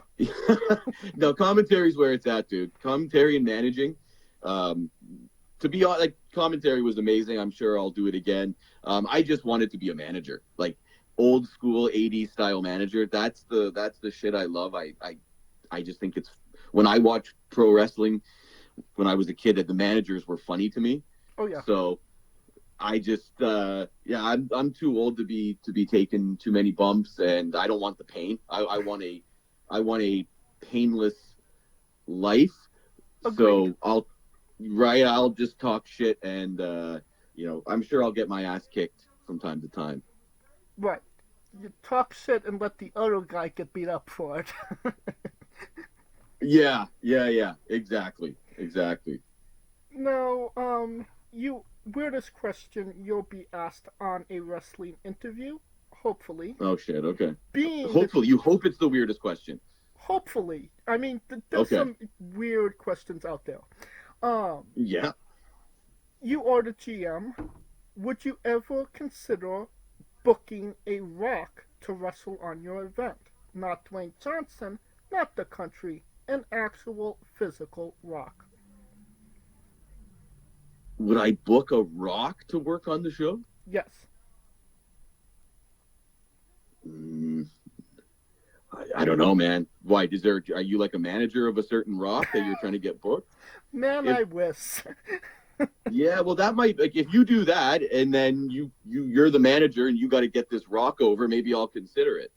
No, commentary's where it's at, dude. Commentary and managing. To be honest, like, commentary was amazing. I'm sure I'll do it again. I just wanted to be a manager, like old school 80s style manager. That's the shit I love. I just think it's, when I watched pro wrestling when I was a kid, that the managers were funny to me. Oh yeah. So I just I'm too old to be taking too many bumps, and I don't want the pain. I want a painless life. Agreed. So I'll just talk shit, and I'm sure I'll get my ass kicked from time to time. Right. You talk shit and let the other guy get beat up for it. Yeah. Exactly. Now, weirdest question you'll be asked on a wrestling interview, hopefully. Oh shit. Okay. Hopefully, you hope it's the weirdest question. Hopefully. I mean, there's some weird questions out there. Yeah. You are the GM. Would you ever consider booking a Rock to wrestle on your event? Not Dwayne Johnson, not the country, an actual physical Rock. Would I book a Rock to work on the show? Yes. I don't know, man. Why? Are you like a manager of a certain Rock that you're trying to get booked? Man, I wish. Yeah, well, that might, like, if you do that and then you're the manager and you got to get this Rock over, maybe I'll consider it.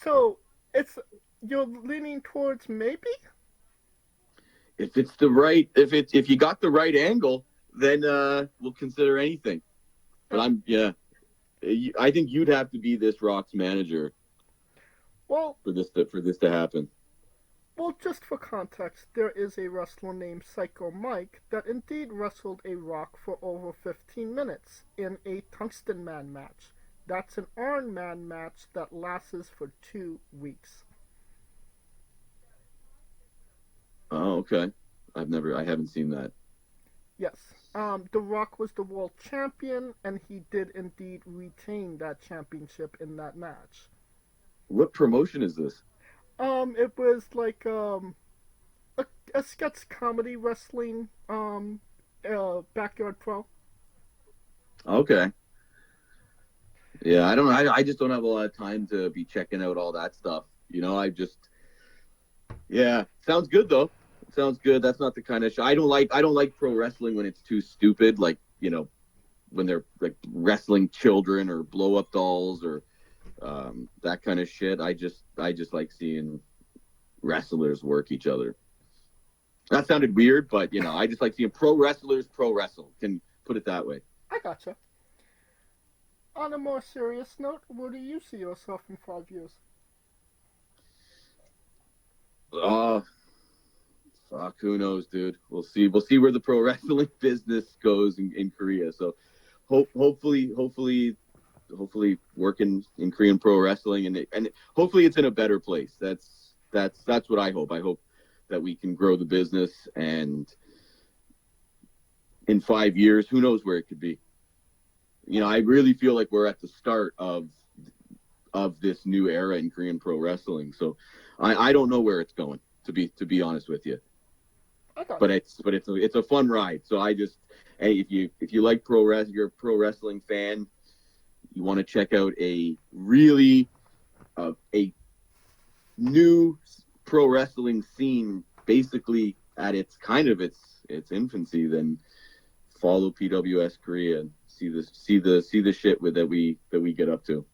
So you're leaning towards maybe? If if you got the right angle, then we'll consider anything. But I think you'd have to be this Rock's manager. Well, for this to happen. Well, just for context, there is a wrestler named Psycho Mike that indeed wrestled a Rock for over 15 minutes in a Tungsten Man match. That's an Iron Man match that lasts for 2 weeks. Oh, okay. I haven't seen that. Yes. The Rock was the world champion, and he did indeed retain that championship in that match. What promotion is this? It was like a sketch comedy wrestling backyard pro. Okay. Yeah, I don't know. I just don't have a lot of time to be checking out all that stuff. Sounds good though. Sounds good. That's not the kind of show. I don't like pro wrestling when it's too stupid, like, when they're like wrestling children or blow up dolls or that kind of shit. I just like seeing wrestlers work each other. That sounded weird, but I just like seeing pro wrestlers pro wrestle. Can put it that way. I gotcha. On a more serious note, where do you see yourself in 5 years? Fuck, who knows, dude? We'll see. We'll see where the pro wrestling business goes in Korea. So, hopefully working in Korean pro wrestling, and hopefully it's in a better place. That's what I hope. I hope that we can grow the business, and in 5 years, who knows where it could be. I really feel like we're at the start of this new era in Korean pro wrestling. So I don't know where it's going, to be honest with you. But it's a fun ride. So if you like pro wrestling, you're a pro wrestling fan, you want to check out a really a new pro wrestling scene, basically at its infancy, then follow PWS Korea and see the shit that we get up to.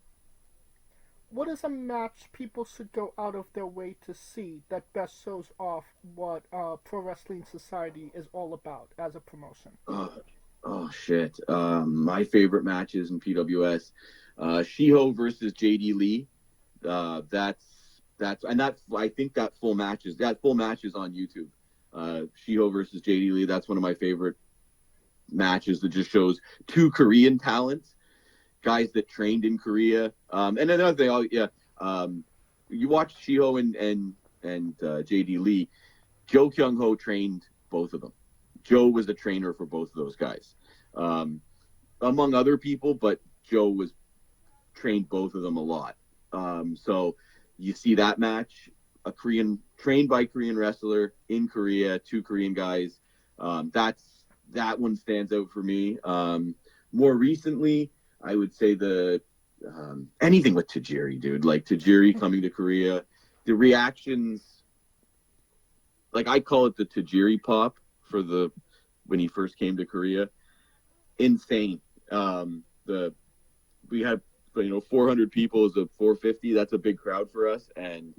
what is a match people should go out of their way to see that best shows off what Pro Wrestling Society is all about as a promotion? Oh shit. My favorite matches in PWS, Shiho versus JD Lee. I think that full match is on YouTube. Shiho versus JD Lee. That's one of my favorite matches that just shows two Korean talents, guys that trained in Korea. And another thing, you watch Shiho and JD Lee. Jo Kyung Ho trained both of them. Joe was a trainer for both of those guys, among other people, but Joe was trained both of them a lot. So you see that match, a Korean trained by Korean wrestler in Korea, two Korean guys. That one stands out for me. More recently, I would say anything with Tajiri, dude. Like Tajiri coming to Korea, the reactions. Like I call it the Tajiri pop for when he first came to Korea. Insane. We had 400 people is a 450. That's a big crowd for us, and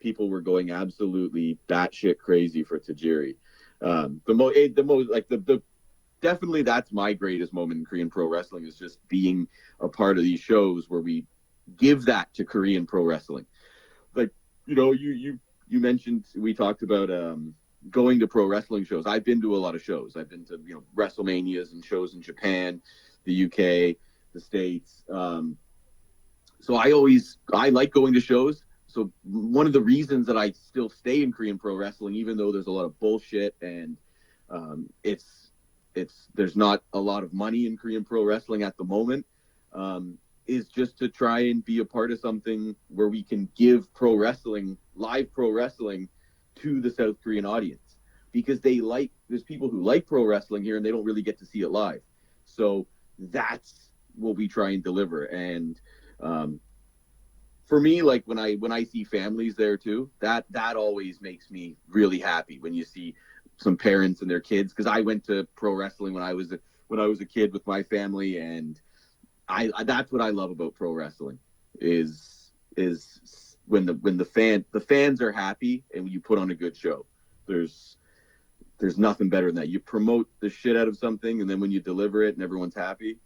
people were going absolutely batshit crazy for Tajiri. Definitely that's my greatest moment in Korean pro wrestling is just being a part of these shows where we give that to Korean pro wrestling. Like, you mentioned, we talked about going to pro wrestling shows. I've been to a lot of shows. I've been to WrestleManias and shows in Japan, the UK, the States. So I like going to shows. So one of the reasons that I still stay in Korean pro wrestling, even though there's a lot of bullshit and there's not a lot of money in Korean pro wrestling at the moment, is just to try and be a part of something where we can give live pro wrestling to the South Korean audience, because there's people who like pro wrestling here and they don't really get to see it live. So that's what we try and deliver. And for me, like when I see families there too, that always makes me really happy when you see some parents and their kids, because I went to pro wrestling when I was a kid with my family, and that's what I love about pro wrestling is when the fans are happy and when you put on a good show. There's nothing better than that. You promote the shit out of something, and then when you deliver it and everyone's happy,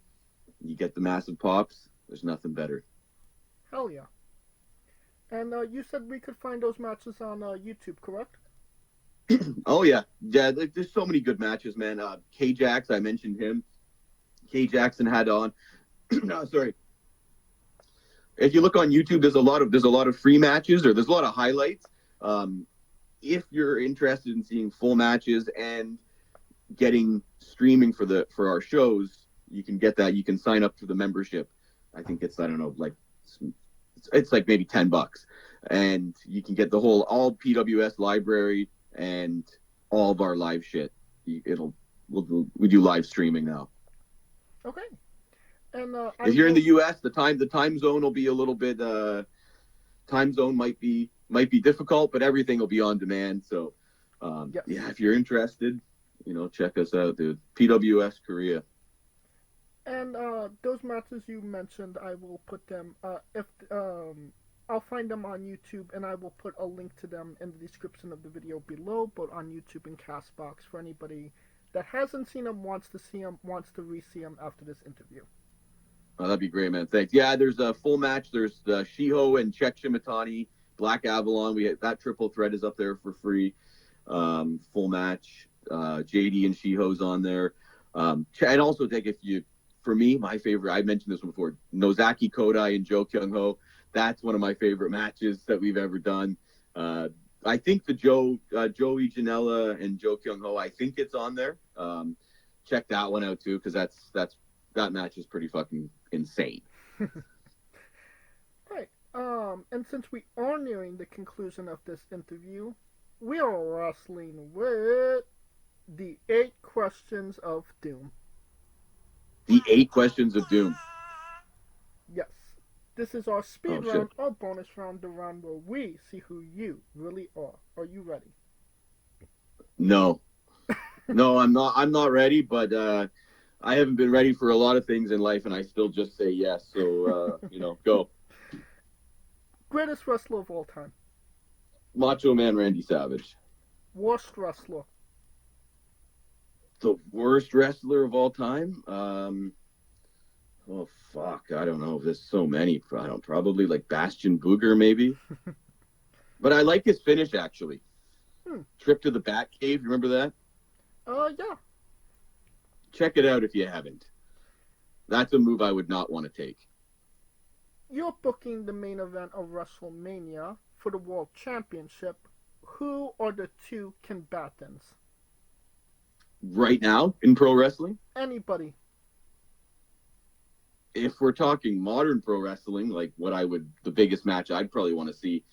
you get the massive pops. There's nothing better. Hell yeah. And you said we could find those matches on YouTube, correct? Oh yeah. There's so many good matches, man. K-Jax, I mentioned him. K-Jackson had on. No, sorry. If you look on YouTube, there's a lot of free matches, or there's a lot of highlights. If you're interested in seeing full matches and getting streaming for our shows, you can get that. You can sign up for the membership. I think it's, I don't know, like it's like maybe $10, and you can get all PWS library and all of our live shit. We do live streaming now. Okay. And if you're in the U.S., the time zone will be a little bit. Time zone might be difficult, but everything will be on demand. So, yes. Yeah, if you're interested, check us out, dude. PWS Korea. And those matches you mentioned, I will put them. I'll find them on YouTube, and I will put a link to them in the description of the video below, both on YouTube and Castbox, for anybody that hasn't seen them, wants to see them, wants to re-see them after this interview. Oh, that'd be great, man. Thanks. Yeah, there's a full match. There's Shiho and Czech Shimatani, Black Avalon. That triple threat is up there for free. Full match. JD and Shiho's on there. And also, for me, my favorite, I mentioned this one before, Nozaki Kodai and Jo Kyung Ho. That's one of my favorite matches that we've ever done. I think the Joey Janela and Jo Kyung Ho, I think it's on there. Check that one out too, because that match is pretty fucking insane. Right. And since we are nearing the conclusion of this interview, we are wrestling with the 8 questions of doom. The 8 questions of doom. Yes. This is our speed round or bonus round, the round where we see who you really are. Are you ready? No, I'm not ready, but I haven't been ready for a lot of things in life, and I still just say yes. So, go. Greatest wrestler of all time. Macho Man Randy Savage. Worst wrestler. The worst wrestler of all time? Oh, fuck. I don't know. There's so many. I don't probably like Bastion Booger, maybe. But I like his finish, actually. Trip to the Bat Cave. Remember that? Yeah. Check it out if you haven't. That's a move I would not want to take. You're booking the main event of WrestleMania for the World Championship. Who are the two combatants? Right now in pro wrestling? Anybody. If we're talking modern pro wrestling, like the biggest match I'd probably want to see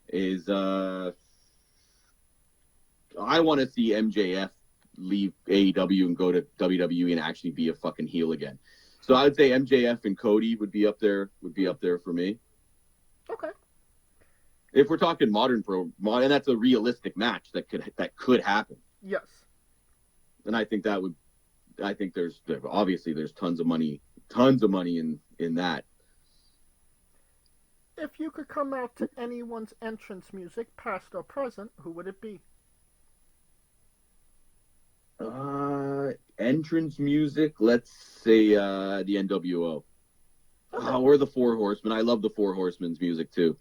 is, I want to see MJF leave AEW and go to WWE and actually be a fucking heel again. So I would say MJF and Cody would be up there for me. Okay. If we're talking modern and that's a realistic match that could happen. Yes. And I think there's obviously there's tons of money in that. If you could come out to anyone's entrance music, past or present, who would it be? Entrance music, let's say the NWO. Or the Four Horsemen. I love the Four Horsemen's music too.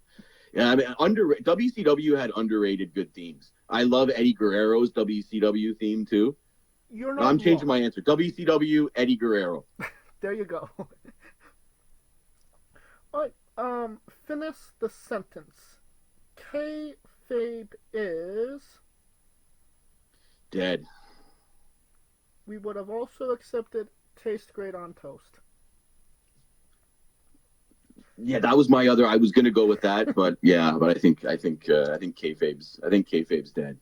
Yeah, I mean, WCW had underrated good themes. I love Eddie Guerrero's WCW theme too. I'm changing my answer. WCW, Eddie Guerrero. There you go. All right. Finish the sentence. Kayfabe is dead. We would have also accepted taste great on toast. Yeah, that was my other. I was gonna go with that, but yeah, but I think kayfabe's dead.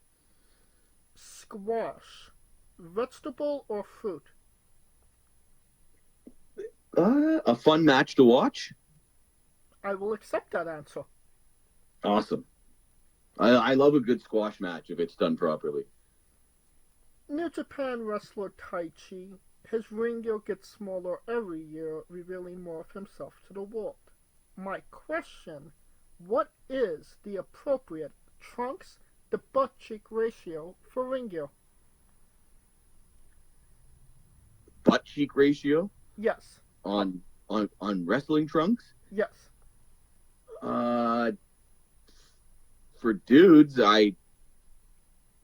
Squash, vegetable or fruit? A fun match to watch. I will accept that answer. Awesome. I love a good squash match if it's done properly. New Japan wrestler Taichi, his ring gear gets smaller every year, revealing more of himself to the world. My question, what is the appropriate trunks to butt cheek ratio for ring gear? Butt cheek ratio? Yes. On wrestling trunks? Yes. For dudes, I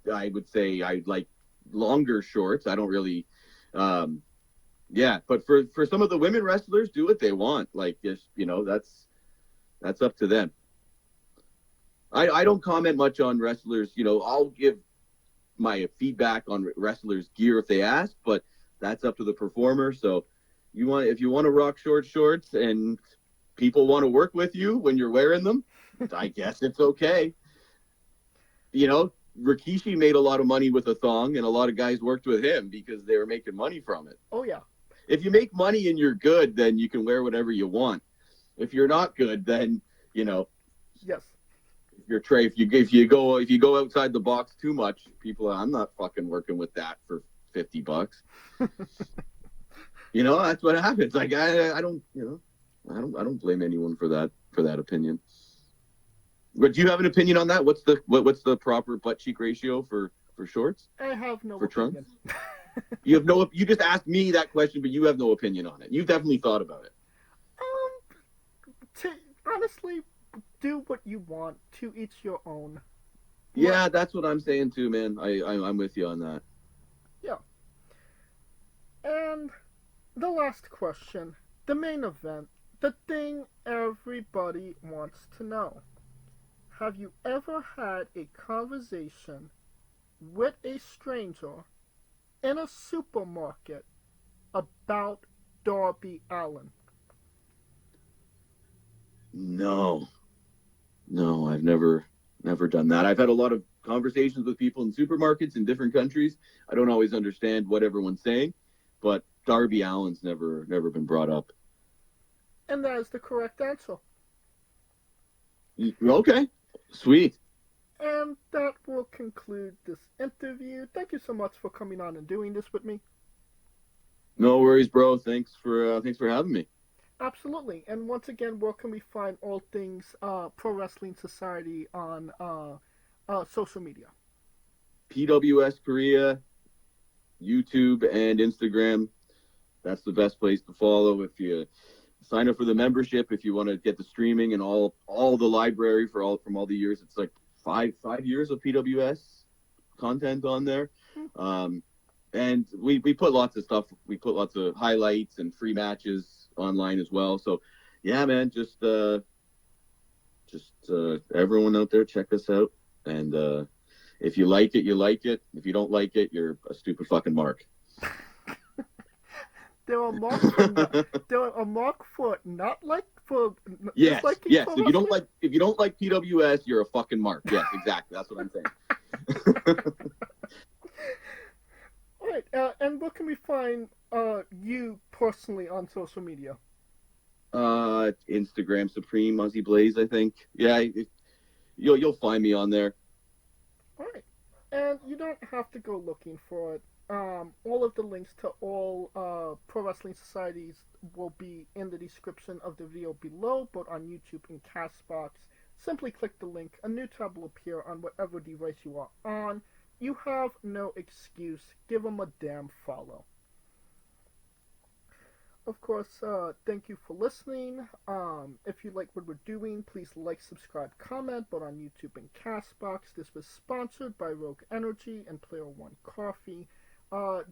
would say I like longer shorts. I don't really but for some of the women wrestlers, do what they want. Like, just, that's up to them. I don't comment much on wrestlers. I'll give my feedback on wrestlers' gear if they ask, but that's up to the performer. So if you want to rock short shorts and people want to work with you when you're wearing them, I guess it's okay. Rikishi made a lot of money with a thong, and a lot of guys worked with him because they were making money from it. Oh, yeah. If you make money and you're good, then you can wear whatever you want. If you're not good, then, Yes. If you go outside the box too much, I'm not fucking working with that for $50. That's what happens. Like, I don't blame anyone for that opinion. But do you have an opinion on that? What's the proper butt cheek ratio for shorts? I have no for opinion. Trunks? You just asked me that question, but you have no opinion on it. You've definitely thought about it. Honestly, do what you want. To each your own. Yeah, that's what I'm saying too, man. I'm with you on that. Yeah. And the last question, the main event, the thing everybody wants to know. Have you ever had a conversation with a stranger in a supermarket about Darby Allin? No, I've never done that. I've had a lot of conversations with people in supermarkets in different countries. I don't always understand what everyone's saying, but Darby Allin's never been brought up. And that is the correct answer. Okay, sweet. And that will conclude this interview. Thank you so much for coming on and doing this with me. No worries, bro. Thanks for having me. Absolutely. And once again, where can we find all things Pro Wrestling Society on social media? PWS Korea, YouTube, and Instagram. That's the best place to follow. If you sign up for the membership, if you want to get the streaming and all the library from all the years, it's like five years of PWS content on there. And we put lots of stuff. We put lots of highlights and free matches online as well. So yeah, man, just everyone out there, check us out. And if you like it, you like it. If you don't like it, you're a stupid fucking mark. There are marks for not like for yes. If you don't like PWS, you're a fucking mark. Yes, exactly. That's what I'm saying. All right, and where can we find you personally on social media? Instagram Supreme Ozzy Blaze, I think. Yeah, you'll find me on there. All right, and you don't have to go looking for it. All of the links to all Pro Wrestling Societies will be in the description of the video below, both on YouTube and Castbox. Simply click the link. A new tab will appear on whatever device you are on. You have no excuse. Give them a damn follow. Of course, thank you for listening. If you like what we're doing, please like, subscribe, comment, both on YouTube and Castbox. This was sponsored by Rogue Energy and Player One Coffee.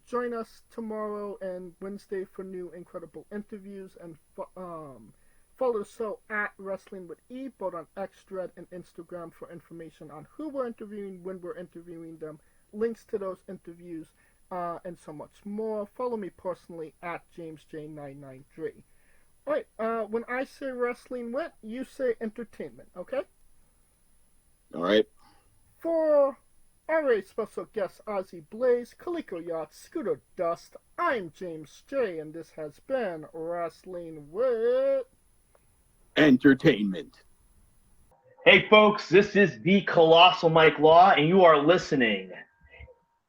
Join us tomorrow and Wednesday for new incredible interviews, and follow the show at Wrestling with E, both on Xthread and Instagram for information on who we're interviewing, when we're interviewing them, links to those interviews, and so much more. Follow me personally at JamesJ993. Alright, when I say Wrestling With, you say entertainment, okay? Alright. For our very special guest, Ozzy Blaze, Coleco Yacht, Scooter Dust, I'm James J, and this has been Wrestling With Entertainment. Hey folks, this is the Colossal Mike Law, and you are listening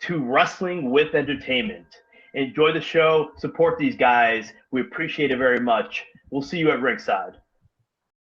to Wrestling With Entertainment. Enjoy the show, support these guys. We appreciate it very much. We'll see you at ringside.